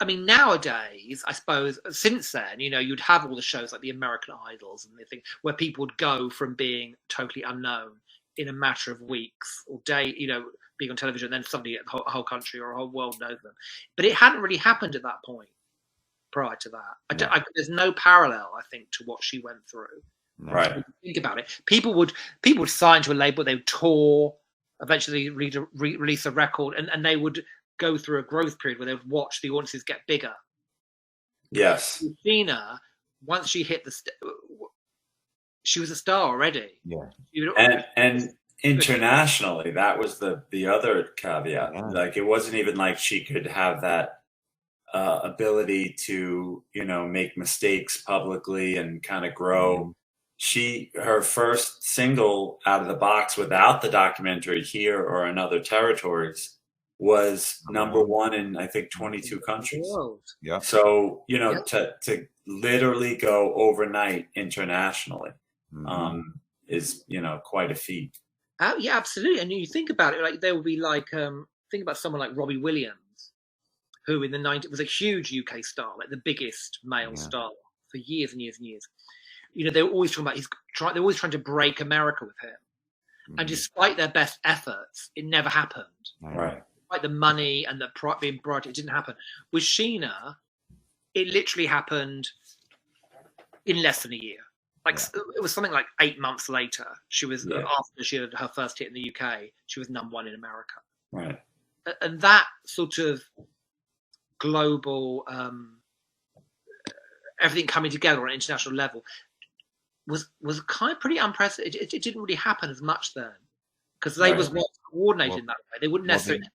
mean, nowadays, I suppose, since then, you'd have all the shows like the American Idols and the thing where people would go from being totally unknown in a matter of weeks or day, being on television, and then suddenly the whole country or a whole world knows them. But it hadn't really happened at that point. Prior to that, there's no parallel, I think, to what she went through. Right. Think about it. People would sign to a label, they would tour, eventually release a record, and they would go through a growth period where they would watch the audiences get bigger. Yes. Sheena, once she hit she was a star already. Yeah. And internationally, that was the other caveat. Yeah. Like, it wasn't even like she could have that ability to, make mistakes publicly and kind of grow. Her first single out of the box without the documentary Here or in Other Territories was _1 in, I think, 22 countries. Yeah. So, to literally go overnight internationally is, quite a feat. Yeah, absolutely. And you think about it, like there will be think about someone like Robbie Williams, who in the 90s was a huge UK star, like the biggest male star for years and years and years. They were always talking about they're always trying to break America with him. And despite their best efforts, it never happened. Right. Like the money and the being brought, it didn't happen. With Sheena, it literally happened in less than a year. It was something like 8 months later. She was after she had her first hit in the UK, she was #1 in America. Right. And that sort of global everything coming together on an international level was kind of pretty unprecedented. It didn't really happen as much then because they was not coordinated in that way. They wouldn't necessarily.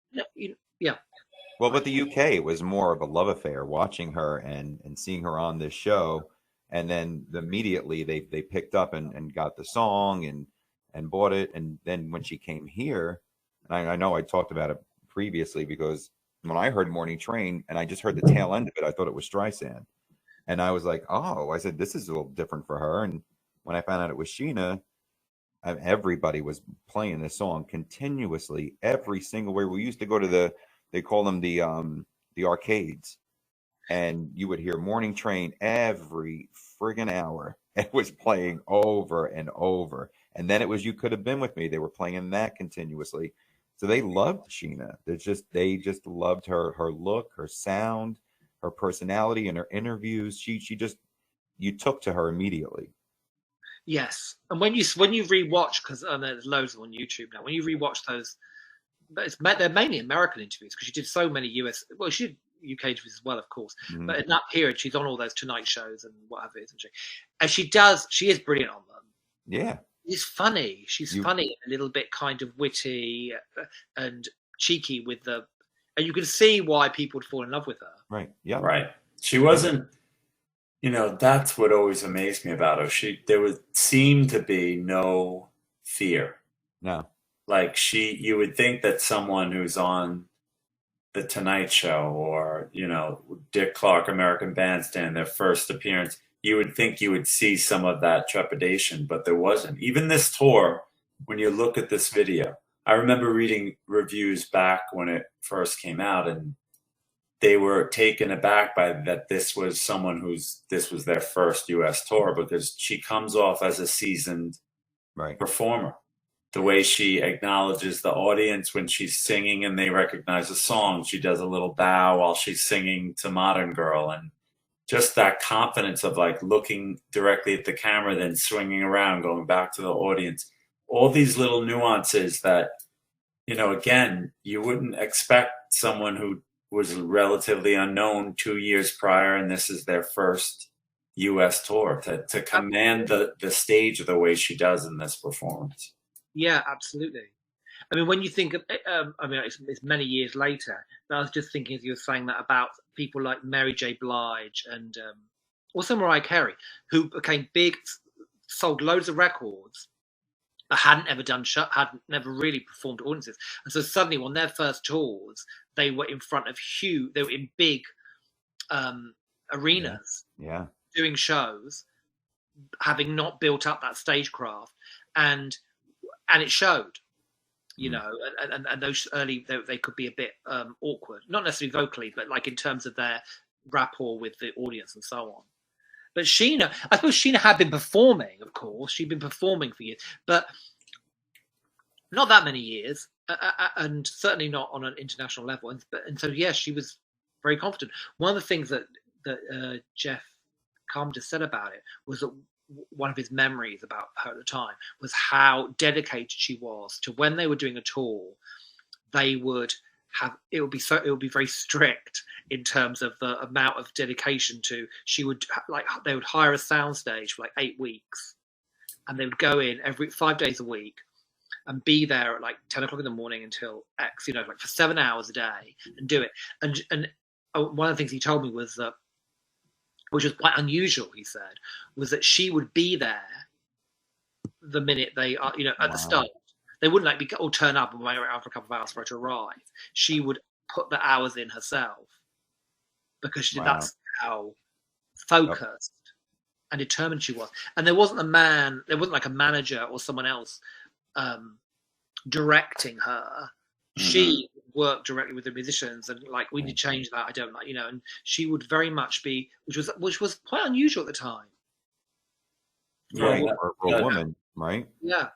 Well, but the UK was more of a love affair, watching her and seeing her on this show, and then immediately they picked up and got the song and bought it, and then when she came here, and I know I talked about it previously because when I heard Morning Train and I just heard the tail end of it, I thought it was Streisand, and I was like, oh, I said this is a little different for her, and when I found out it was Sheena, everybody was playing this song continuously every single way. We used to go to they call them the arcades, and you would hear Morning Train every friggin' hour. It was playing over and over, and then it was You Could Have Been With Me. They were playing that continuously. So they loved Sheena. They just loved her look, her sound, her personality, and her interviews. You took to her immediately. Yes, and when you rewatch, because there's loads on YouTube now. When you rewatch those, they're mainly American interviews because she did so many US. Well, she did UK interviews as well, of course. But in that period, she's on all those Tonight shows and whatever, isn't she? And she is brilliant on them. Yeah. She's funny. She's funny, a little bit kind of witty and cheeky and you can see why people would fall in love with her. Right. Yeah. Right. She wasn't, that's what always amazed me about her. There would seem to be no fear. No. Like you would think that someone who's on the Tonight Show or, Dick Clark, American Bandstand, their first appearance, you would think you would see some of that trepidation, but there wasn't. Even this tour, when you look at this video, I remember reading reviews back when it first came out, and they were taken aback by that this was someone this was their first US tour, because she comes off as a seasoned performer. The way she acknowledges the audience when she's singing and they recognize the song, she does a little bow while she's singing to Modern Girl, and just that confidence of like looking directly at the camera, then swinging around, going back to the audience. All these little nuances that, again, you wouldn't expect someone who was relatively unknown 2 years prior, and this is their first U.S. tour, to command the stage the way she does in this performance. Yeah, absolutely. I mean, when you think of, it's many years later, but I was just thinking as you were saying that about people like Mary J. Blige and also Mariah Carey, who became big, sold loads of records, but hadn't ever hadn't never really performed to audiences. And so suddenly on their first tours, they were in front of they were in big arenas, doing shows, having not built up that stagecraft, and it showed, and those early, they could be a bit awkward, not necessarily vocally, but like in terms of their rapport with the audience and so on. But Sheena, I suppose Sheena had been performing, of course. She'd been performing for years, but not that many years, and certainly not on an international level. And so, yes, she was very confident. One of the things that Jeff Carpenter said about it was that one of his memories about her at the time was how dedicated she was to when they were doing a tour. They would it would be very strict in terms of the amount of dedication to. They would hire a soundstage for like 8 weeks, and they would go in every 5 days a week and be there at like 10 o'clock in the morning until X, like for 7 hours a day, and do it. And one of the things he told me was that, which was quite unusual, he said, was that she would be there the minute they are, at the start. They wouldn't like all turn up and wait around for a couple of hours for her to arrive. She would put the hours in herself, because that's how focused and determined she was. And there wasn't like a manager or someone else directing her. Mm-hmm. She worked directly with the musicians, and like, we need to change that. I don't like, and she would very much be, which was quite unusual at the time. Right, for a woman, right? Yeah.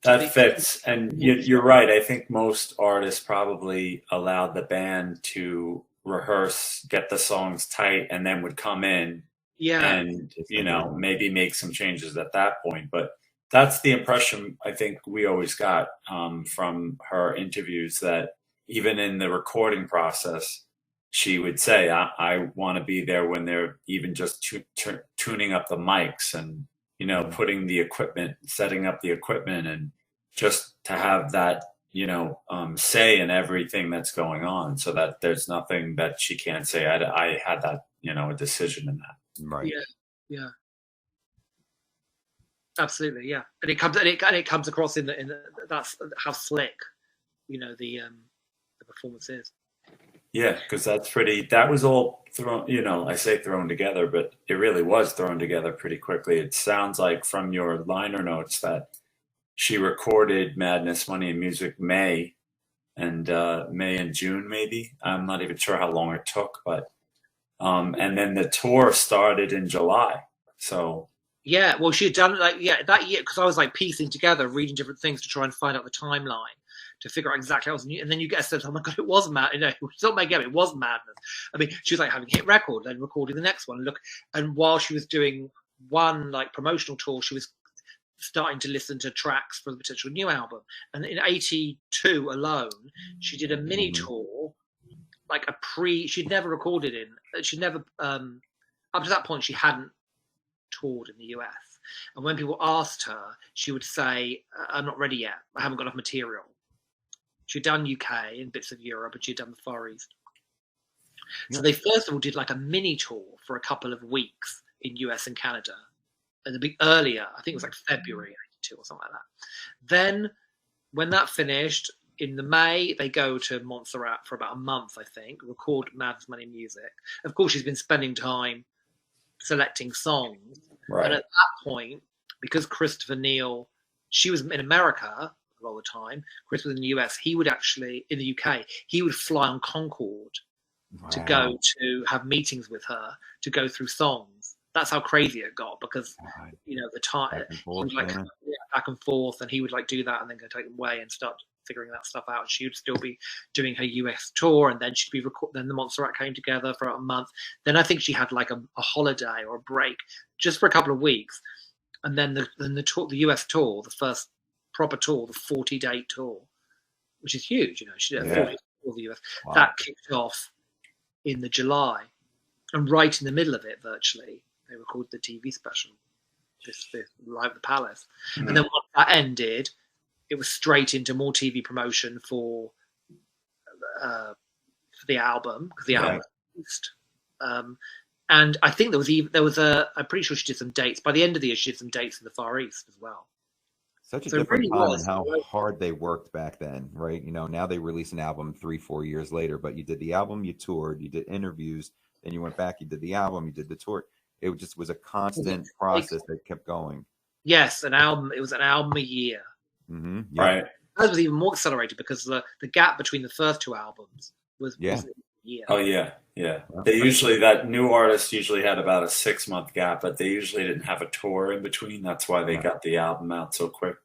That fits. And you're right. I think most artists probably allowed the band to rehearse, get the songs tight, and then would come in and, maybe make some changes at that point. But that's the impression I think we always got from her interviews, that even in the recording process, she would say, I want to be there when they're even just tuning up the mics and, putting the equipment, setting up the equipment, and just to have that, say in everything that's going on, so that there's nothing that she can't say. I had that, a decision in that. Right. Yeah. Absolutely. Yeah. And it comes across in the that's how slick, the performance is. Yeah, because that was all thrown, I say thrown together, but it really was thrown together pretty quickly. It sounds like from your liner notes that she recorded Madness, Money, and Music May and June, maybe. I'm not even sure how long it took, but and then the tour started in July. So yeah, well, she had done that year, because I was like piecing together, reading different things to try and find out the timeline, to figure out exactly how it was. And then you get a sense, oh my God, it was mad. It's not making it was madness. I mean, she was like having hit record, then recording the next one. And while she was doing one like promotional tour, she was starting to listen to tracks for the potential new album. And in '82 alone, she did a mini tour, like she'd never recorded she'd never, up to that point, she hadn't toured in the US. And when people asked her, she would say, I'm not ready yet. I haven't got enough material. She'd done UK and bits of Europe, but she'd done the Far East. So they first of all did like a mini tour for a couple of weeks in US and Canada. And a bit earlier, I think it was like February '82 or something like that. Then when that finished, in the May, they go to Montserrat for about a month, I think, record Madness, Money, Music. Of course, she's been spending time selecting songs. Right. And at that point, because Christopher Neal, she was in America, a lot of the time. Chris was in the US. He would actually, in the UK, he would fly on Concorde to go to have meetings with her, to go through songs. That's how crazy it got, because the time he was like back and forth, and he would like do that and then go take them away and start figuring that stuff out. She would still be doing her US tour, and then she'd be then the Montserrat came together for a month. Then I think she had like a holiday or a break just for a couple of weeks, and then the tour, the US tour, the first proper tour, the 40-day tour, which is huge. She did 40 tour the US. Wow. That kicked off in the July, and right in the middle of it, virtually, they recorded the TV special, this Live at the Palace. And then once that ended, it was straight into more TV promotion for the album, because the album was released. And I think there was I'm pretty sure she did some dates. By the end of the year, she did some dates in the Far East as well. Such a different time and how hard they worked back then, right? Now they release an album 3-4 years later, but you did the album, you toured, you did interviews, then you went back, you did the album, you did the tour. It just was a constant process that kept going. Yes, an album. It was an album a year. Mm-hmm. Yeah. Right. That was even more accelerated because the gap between the first two albums was a year. Oh yeah. That new artist usually had about a 6-month gap, but they usually didn't have a tour in between. That's why they got the album out so quick.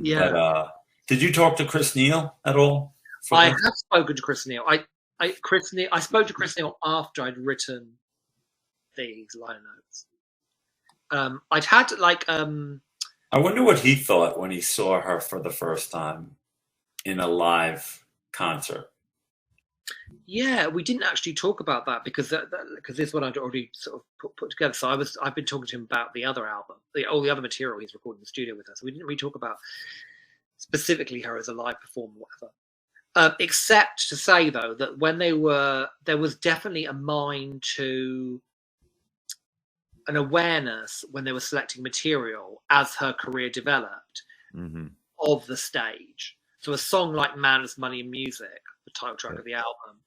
Yeah. But, did you talk to Chris Neal at all? I have spoken to Chris Neal. I spoke to Chris Neal after I'd written these liner notes. I'd had I wonder what he thought when he saw her for the first time in a live concert. Yeah, we didn't actually talk about that because this one I'd already sort of put together. So I've been talking to him about the other album, all the other material he's recording in the studio with us. So we didn't really talk about specifically her as a live performer, or whatever. Except to say though that when there was definitely a mind to an awareness when they were selecting material as her career developed of the stage. So a song like Man is Money and Music, the title track of the album,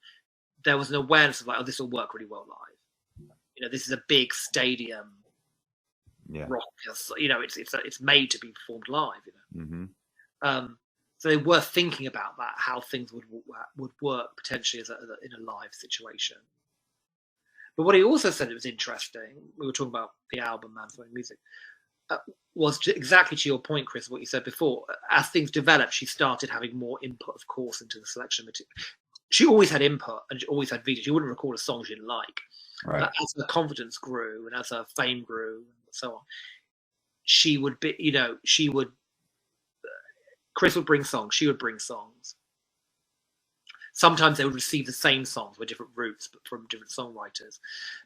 there was an awareness of like, oh, this will work really well live. This is a big stadium rock. It's made to be performed live. So they were thinking about that, how things would work potentially in a live situation. But what he also said, it was interesting, we were talking about the album Man's Money Music, was exactly to your point, Chris, what you said before. As things developed, she started having more input, of course, into the selection of material. She always had input and she always had videos. She wouldn't record a song she didn't like. Right. But as her confidence grew and as her fame grew and so on, she would be, Chris would bring songs, she would bring songs. Sometimes they would receive the same songs with different routes, but from different songwriters.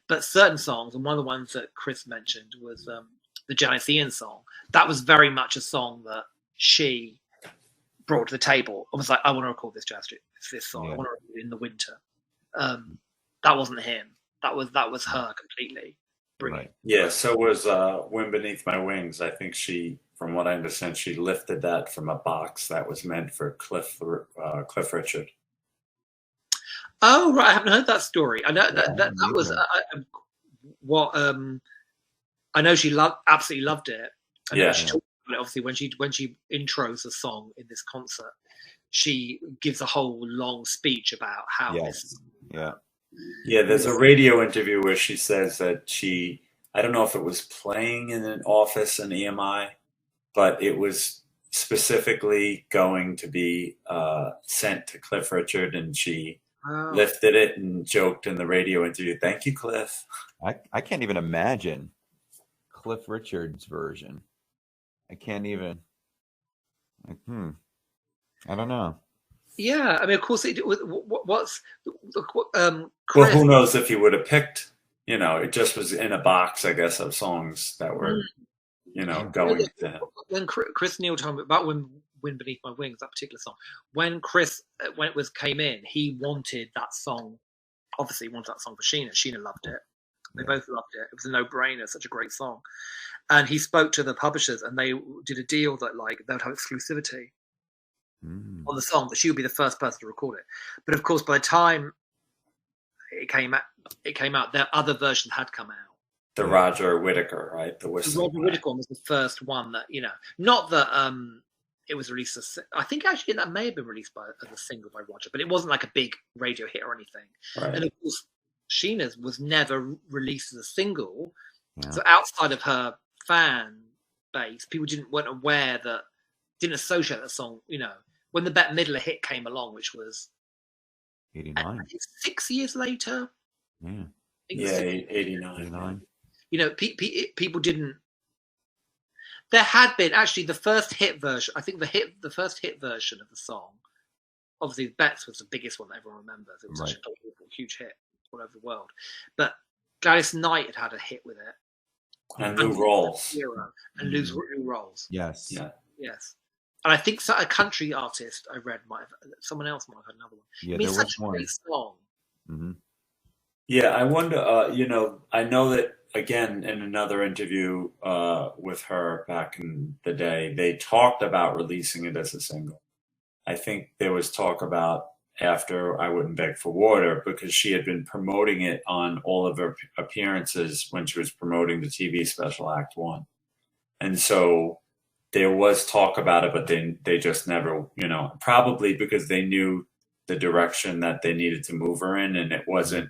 But certain songs, and one of the ones that Chris mentioned was the Janis Ian song. That was very much a song that she brought to the table. I was like, I want to record this this song. I want to record it in the winter. That wasn't him. That was her completely. Brilliant. Right. Yeah, so was Wind Beneath My Wings. I think from what I understand, she lifted that from a box that was meant for Cliff Richard. Oh, right. I haven't heard that story. I know that was what I know she absolutely loved it. She talked about it, obviously, when she intros a song in this concert, she gives a whole long speech about how this. Yeah, there's a radio interview where she says that I don't know if it was playing in an office in EMI, but it was specifically going to be sent to Cliff Richard, and she lifted it and joked in the radio interview, "Thank you, Cliff." I can't even imagine Cliff Richard's version. I can't even. I don't know. Yeah, I mean, of course, what's Chris, well, who knows if he would have picked? It just was in a box, I guess, of songs that were, going to him. When Chris Neal told me about Wind Beneath My Wings, that particular song, when it came in, he wanted that song. Obviously, he wanted that song for Sheena. Sheena loved it. They both loved it. It was a no-brainer. Such a great song. And he spoke to the publishers, and they did a deal that they would have exclusivity on the song, but she would be the first person to record it. But of course, by the time it came out, their other versions had come out. The Roger Whittaker, right? The whistle. Roger Whittaker was the first one that not that it was released I think actually that may have been released as a single by Roger, but it wasn't like a big radio hit or anything. Right. And of course, Sheena's was never released as a single. Yeah. So outside of her fan base, people weren't aware didn't associate that song. You know, when the Bette Midler hit came along, which was 89. 6 years later. Yeah. 89. You know, people didn't. There had been actually the first hit version. I think the first hit version of the song, obviously Bette's was the biggest one that everyone remembers. It was such a huge hit all over the world. But Gladys Knight had a hit with it. And Lou Rawls. And Lou Rawls. Yes. Yeah. Yes. And I think a country artist I read someone else might have had another one. Yeah, I mean, there it's was such a great song. Mm-hmm. Yeah, I wonder, you know, I know that, again, in another interview with her back in the day, they talked about releasing it as a single. I think there was talk about after I Wouldn't Beg for Water, because she had been promoting it on all of her appearances when she was promoting the TV special Act One. And so there was talk about it, but they just never, you know, probably because they knew the direction that they needed to move her in, and it wasn't,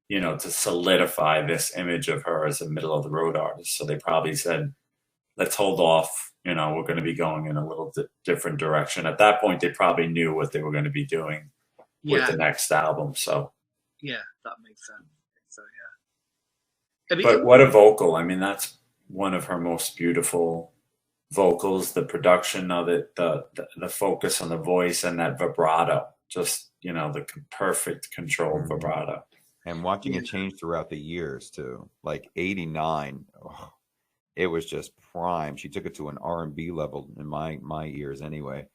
you know, to solidify this image of her as a middle of the road artist. So they probably said, let's hold off, you know, we're going to be going in a little different direction. At that point, they probably knew what they were going to be doing with the next album. So yeah, that makes sense. So yeah. I mean, but what a vocal. I mean, that's one of her most beautiful vocals, the production of it, the focus on the voice and that vibrato, just, you know, the perfect controlled vibrato. And watching it change throughout the years too, like 89, it was just prime. She took it to an R&B level in my ears anyway.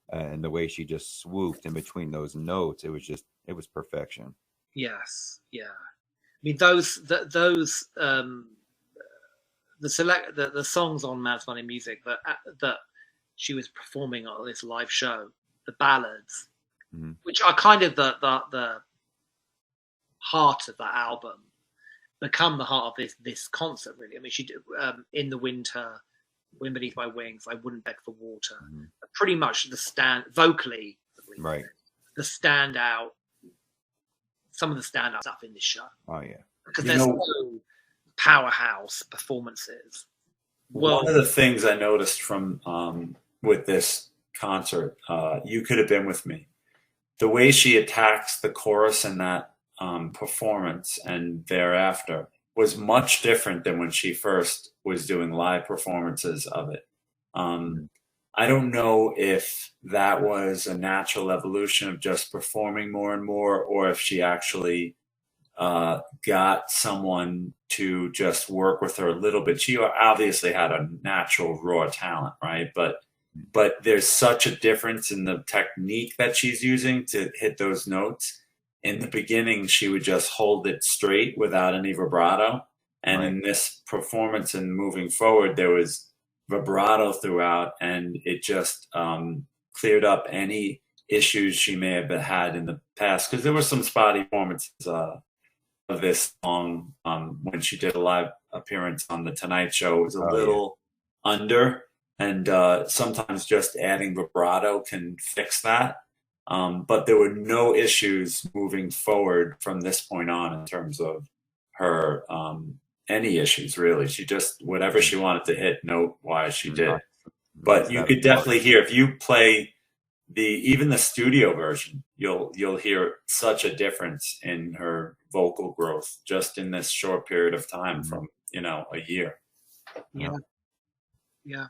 And the way she just swooped in between those notes, it was perfection. Yes. Yeah. I mean, the songs on Mad Money Music that she was performing on this live show, the ballads, which are kind of the heart of that album, become the heart of this concert. Really, I mean, she did In the Winter, Wind Beneath My Wings, I Wouldn't Beg for Water. Pretty much vocally, right? The standout, some of the standout stuff in this show. Oh yeah, because there's no powerhouse performances. One of the things I noticed from with this concert, You Could Have Been With Me, the way she attacks the chorus in that performance and thereafter was much different than when she first was doing live performances of it. I don't know if that was a natural evolution of just performing more and more, or if she actually got someone to just work with her a little bit. She obviously had a natural raw talent, right? But there's such a difference in the technique that she's using to hit those notes. In the beginning, she would just hold it straight without any vibrato. And in this performance and moving forward, there was vibrato throughout, and it just cleared up any issues she may have had in the past. Because there were some spotty performances of this song when she did a live appearance on The Tonight Show. It was a little under, and sometimes just adding vibrato can fix that. But there were no issues moving forward from this point on in terms of her, any issues really. She just, whatever she wanted to hit note-wise, she did. But you could definitely hear, if you play even the studio version, you'll hear such a difference in her vocal growth just in this short period of time from, a year. Yeah.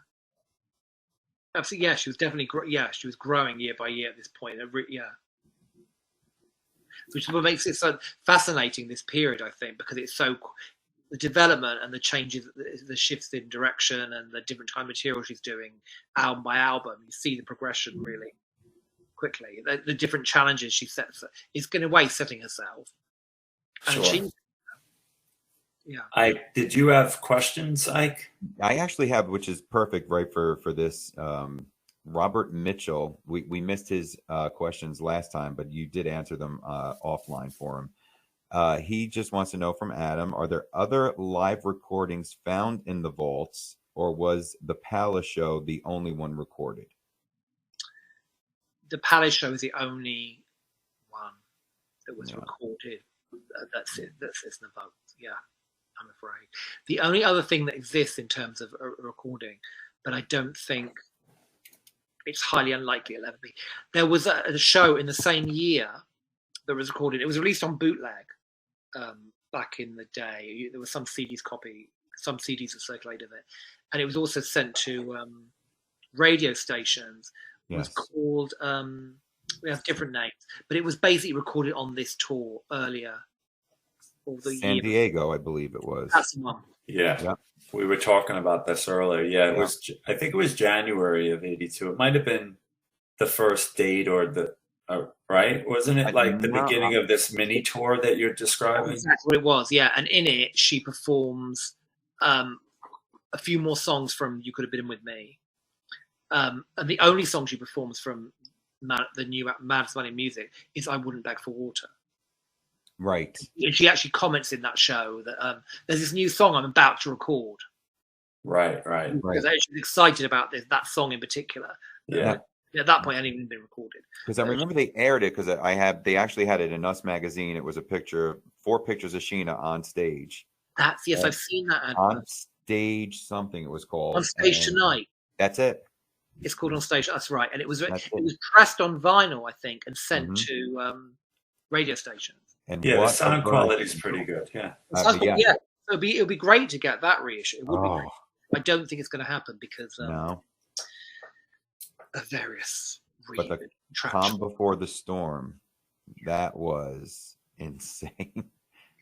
Absolutely, yeah. She was definitely, she was growing year by year at this point. Which is what makes it so fascinating, this period, I think, because it's so, the development and the changes, the shifts in direction and the different kind of material she's doing album by album. You see the progression really quickly. The different challenges she sets, is in a way setting herself. And Sure. Ike, did you have questions, Ike? I actually have, which is perfect, right, for this. Robert Mitchell, we missed his questions last time, but you did answer them offline for him. He just wants to know from Adam, are there other live recordings found in the vaults, or was the Palace show the only one recorded? the Palace show is the only one that was Yeah. recorded. That's it. That's in the vote. Yeah, I'm afraid. The only other thing that exists in terms of a recording, but I don't think it's highly unlikely it'll ever be. There was a show in the same year that was recorded. It was released on bootleg back in the day. There was some CDs that circulated of it, and it was also sent to radio stations. It was called. We have different names, but it was basically recorded on this tour earlier. San Diego, I believe it was. That's the one. Yeah. We were talking about this earlier. Yeah, it was. I think it was January of '82. It might have been the first date or the right? Wasn't it like the beginning of this mini tour that you're describing? That's what it was. Yeah, and in it she performs a few more songs from "You Could Have Been With Me," and the only song she performs from the new Mad's Money Music is "I Wouldn't Beg for Water." Right. And she actually comments in that show that there's this new song I'm about to record. Right. Because she's excited about that song in particular. Yeah. At that point, it hadn't even been recorded. Because I remember they aired it because they actually had it in Us magazine. It was a picture, 4 pictures of Sheena on stage. I've seen that advert. On Stage something it was called. On Stage Tonight. That's it. It's called On Stage. That's right. And it was pressed on vinyl, I think, and sent to radio stations. And the sound quality is pretty good. Yeah. Yeah. It'll be great to get that reissue. It would be great. I don't think it's going to happen because of various but the Calm Before the Storm, that was insane.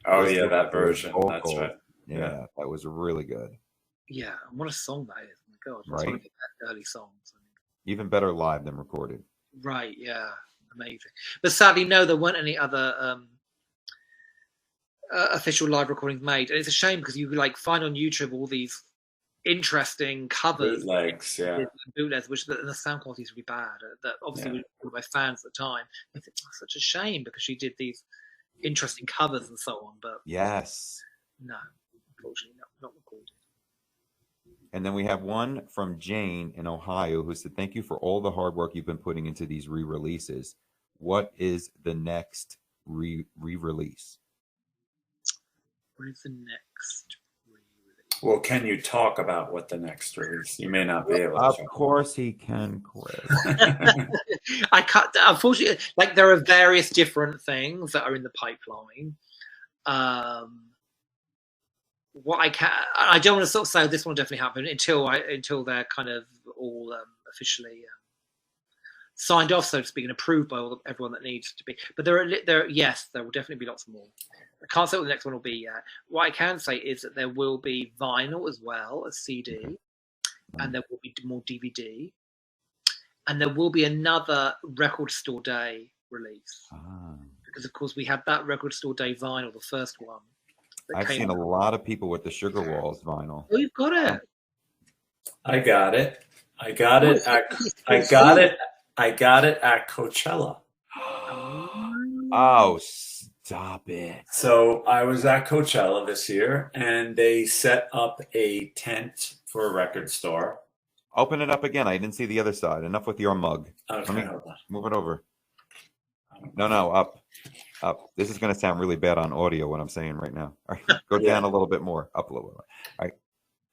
Oh yeah, that version. That's right. Yeah, that was really good. Yeah, and what a song that is! Oh my God, that's one of the early songs. Even better live than recorded. Right. Yeah. Amazing. But sadly, no, there weren't any other official live recordings made, and it's a shame because you find on YouTube all these interesting covers, bootlegs, which the sound quality is really bad. That obviously were recorded by fans at the time. I think it's such a shame because she did these interesting covers and so on. But no, unfortunately, not recorded. And then we have one from Jane in Ohio who said, "Thank you for all the hard work you've been putting into these re-releases. What is the next re-release?" What is the next re-release? Well, can you talk about what the next release? You may not be able to. Of course he can, Chris. I can't. Unfortunately, there are various different things that are in the pipeline. What I don't want to sort of say this will definitely happen until they're kind of all officially signed off, so to speak, and approved by everyone that needs to be. But there will definitely be lots more. I can't say what the next one will be yet. What I can say is that there will be vinyl as well as CD, and there will be more DVD, and there will be another Record Store Day release because, of course, we had that Record Store Day vinyl, the first one. I've seen a lot of people with the Sugar Walls vinyl. Oh, you've got it. I got it. I got it at Coachella. Oh, stop it. So I was at Coachella this year, and they set up a tent for a record store. Open it up again. I didn't see the other side. Enough with your mug. Okay, Let me move it over. No, up. This is going to sound really bad on audio, what I'm saying right now. All right, go down a little bit more. Up a little bit. All right.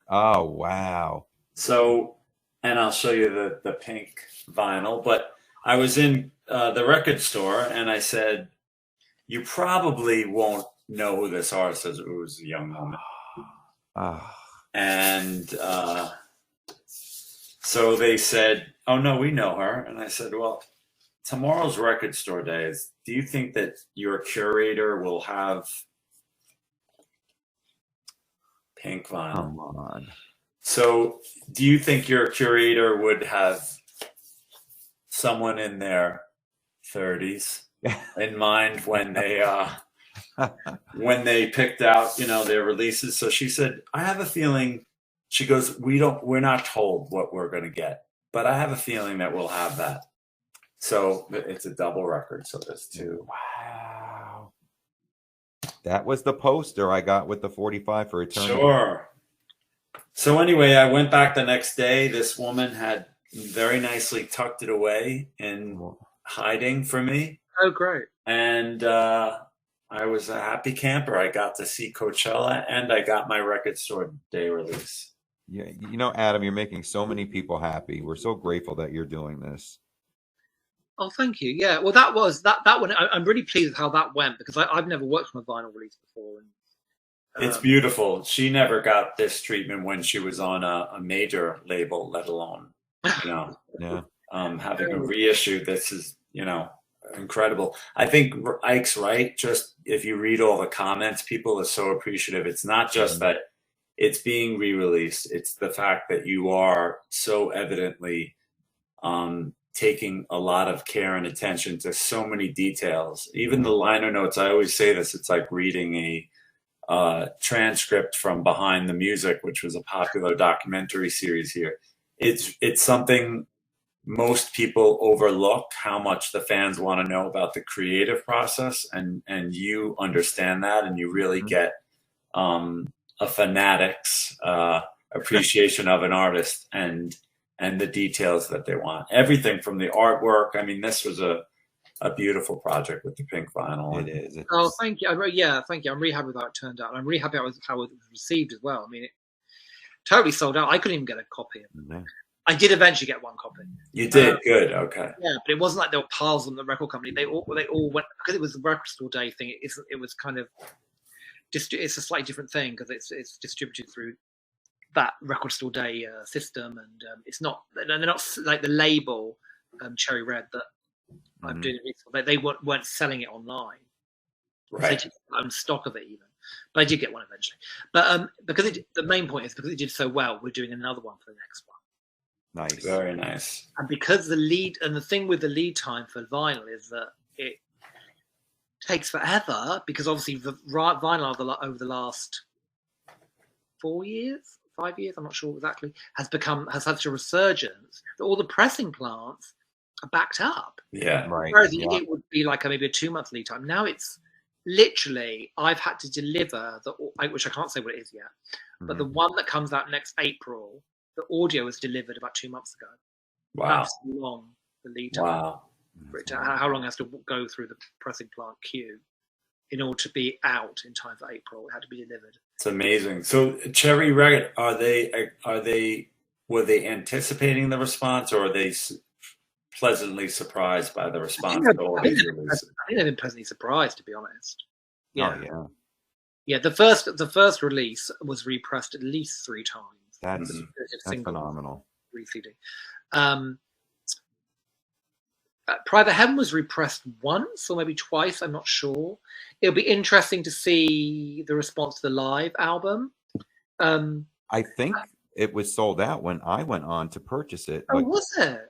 Oh, wow. So, and I'll show you the pink vinyl, but I was in the record store, and I said, you probably won't know who this artist is. It was a young woman. And so they said, oh, no, we know her. And I said, well, tomorrow's record store day. Do you think that your curator will have pink vinyl? Come on. So do you think your curator would have someone in their 30s in mind when they picked out, their releases? So she said, I have a feeling, she goes, we're not told what we're going to get, but I have a feeling that we'll have that. So it's a double record. So there's 2. Wow. That was the poster I got with the 45 for Eternity. Sure. So anyway, I went back the next day. This woman had very nicely tucked it away in hiding for me. Oh, great. And I was a happy camper. I got to see Coachella and I got my record store day release. Yeah, you know, Adam, you're making so many people happy. We're so grateful that you're doing this. Oh, thank you. Yeah, well, that was that one. I'm really pleased with how that went because I've never worked on a vinyl release before. And, it's beautiful. She never got this treatment when she was on a major label, let alone, you know, yeah. Having a reissue. This is, you know, incredible. I think Ike's right. Just if you read all the comments, people are so appreciative. It's not just that it's being re-released. It's the fact that you are so evidently taking a lot of care and attention to so many details. Even the liner notes, I always say this, it's like reading a transcript from Behind the Music, which was a popular documentary series here. It's something most people overlook, how much the fans want to know about the creative process, and you understand that, and you really get a fanatic's appreciation of an artist and the details that they want. Everything from the artwork. I mean, this was a beautiful project with the pink vinyl. It is. Oh, thank you. Yeah, thank you. I'm really happy with how it turned out. I'm really happy with how it was received as well. I mean, it totally sold out. I couldn't even get a copy. No. I did eventually get one copy. You did? Good. Okay. Yeah, but it wasn't like there were piles on the record company. They all went, because it was the record store day thing. It was kind of it's a slightly different thing because it's distributed through that record store day system, and it's not, they're not like the label Cherry Red that I'm doing it. They weren't selling it online. Right. They did own stock of it even, but I did get one eventually. But because the main point is because it did so well, we're doing another one for the next one. Nice. Very nice. And because the thing with the lead time for vinyl is that it takes forever, because obviously the vinyl over the last 5 years, I'm not sure exactly, has had such a resurgence that all the pressing plants are backed up. Yeah. Right. Whereas it would be like maybe a 2-month lead time. Now it's literally, I've had to deliver which I can't say what it is yet, but the one that comes out next April, the audio was delivered about 2 months ago. Wow. That's long, the lead time. Wow. How long it has to go through the pressing plant queue in order to be out in time for April. It had to be delivered. It's amazing. So Cherry Red, were they anticipating the response, or are they pleasantly surprised by the response? I think they've been pleasantly surprised, to be honest. Yeah. Oh, yeah. Yeah, the first release was repressed at least 3 times. That's phenomenal. Re-CD. Private Heaven was repressed once or maybe twice. I'm not sure. It'll be interesting to see the response to the live album. I think it was sold out when I went on to purchase it. Oh, was it?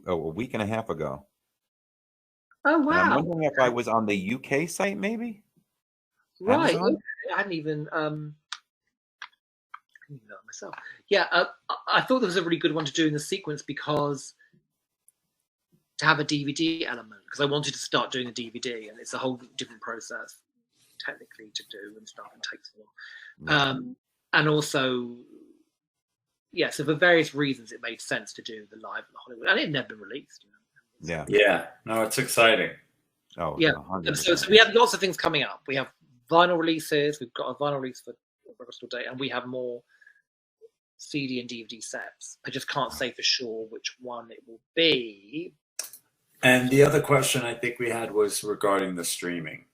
A week and a half ago. Oh, wow. And I'm wondering if I was on the UK site, maybe. Right. Amazon? I hadn't even know myself. Yeah, I thought there was a really good one to do in the sequence because to have a DVD element, because I wanted to start doing a DVD, and it's a whole different process technically to do and stuff, and takes a while. And also, yeah, so for various reasons, it made sense to do the live in Hollywood, and it had never been released. You know? Yeah. Yeah. No, it's exciting. Oh, yeah. So we have lots of things coming up. We have vinyl releases. We've got a vinyl release for Record Store Day, and we have more CD and DVD sets. I just can't say for sure which one it will be. And the other question I think we had was regarding the streaming,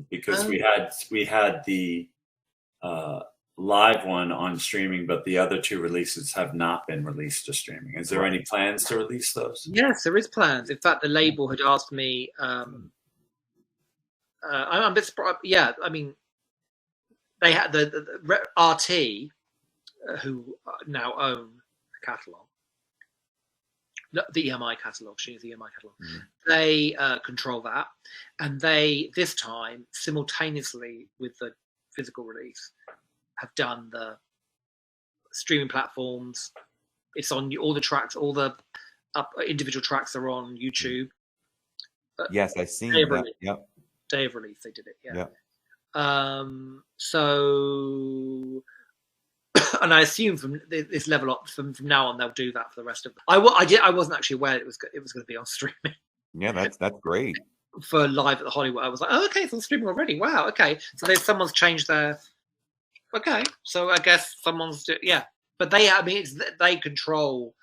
because we had the live one on streaming, but the other 2 releases have not been released to streaming. Is there any plans to release those? Yes, there is plans. In fact, the label had asked me. I'm a bit surprised. Yeah, I mean, they had the RT, who now own the catalogue. The EMI catalogue, she's the EMI catalogue. They control that, and they this time simultaneously with the physical release have done the streaming platforms. It's on all the tracks, all the individual tracks are on YouTube. Yes, I've seen that. Yep. Day of release, they did it. Yeah. Yep. So and I assume from this level up, from now on, they'll do that for the rest of. I wasn't actually aware it was going to be on streaming. Yeah, that's great. For Live at the Hollywood, I was like, oh, okay, it's on streaming already. Wow, okay. So someone's changed their. Okay, so I guess someone's but they control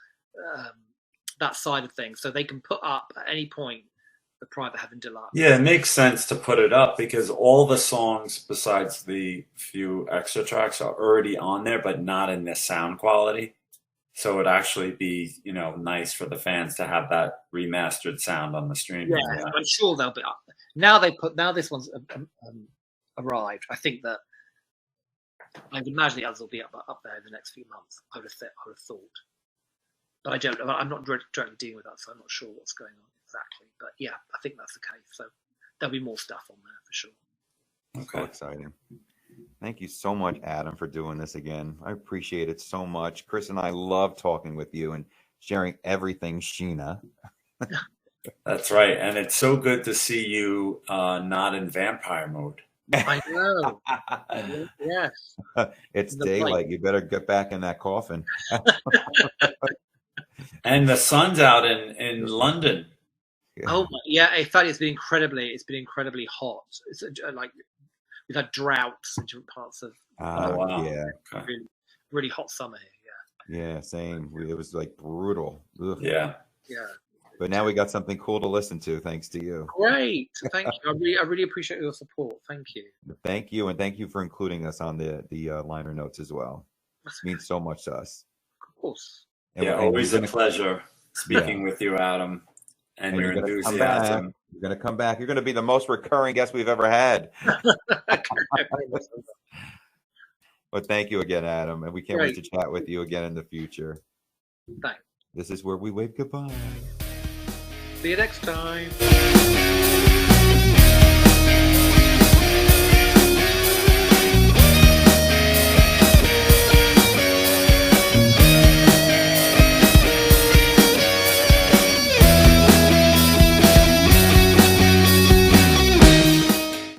that side of things, so they can put up at any point the Private Heaven Deluxe. Yeah, it makes sense to put it up because all the songs besides the few extra tracks are already on there, but not in this sound quality. So it'd actually be, nice for the fans to have that remastered sound on the stream. Yeah, I'm sure they'll be up. Now this one's arrived. I think that I would imagine the others will be up there in the next few months. I would have thought, but I don't. I'm not directly dealing with that, so I'm not sure what's going on exactly. But yeah, I think that's the case. So there'll be more stuff on there for sure. Okay. So exciting. Thank you so much, Adam, for doing this again. I appreciate it so much. Chris and I love talking with you and sharing everything Sheena. That's right. And it's so good to see you not in vampire mode. I know. Yes. It's daylight. You better get back in that coffin. And the sun's out in London. Oh yeah! In fact, it's been incredibly hot. It's like we've had droughts in different parts of. Wow. Yeah. Really hot summer here. Yeah. Yeah, same. It was like brutal. Ugh. Yeah. Yeah. But now we got something cool to listen to, thanks to you. Great, thank you. I really appreciate your support. Thank you. Thank you, and thank you for including us on the liner notes as well. It means so much to us. Of course. And always a pleasure speaking with you, Adam, and your enthusiasm. You're going to come back. You're going to be the most recurring guest we've ever had. But thank you again, Adam, and we can't wait to chat with you again in the future. Thanks. This is where we wave goodbye. See you next time.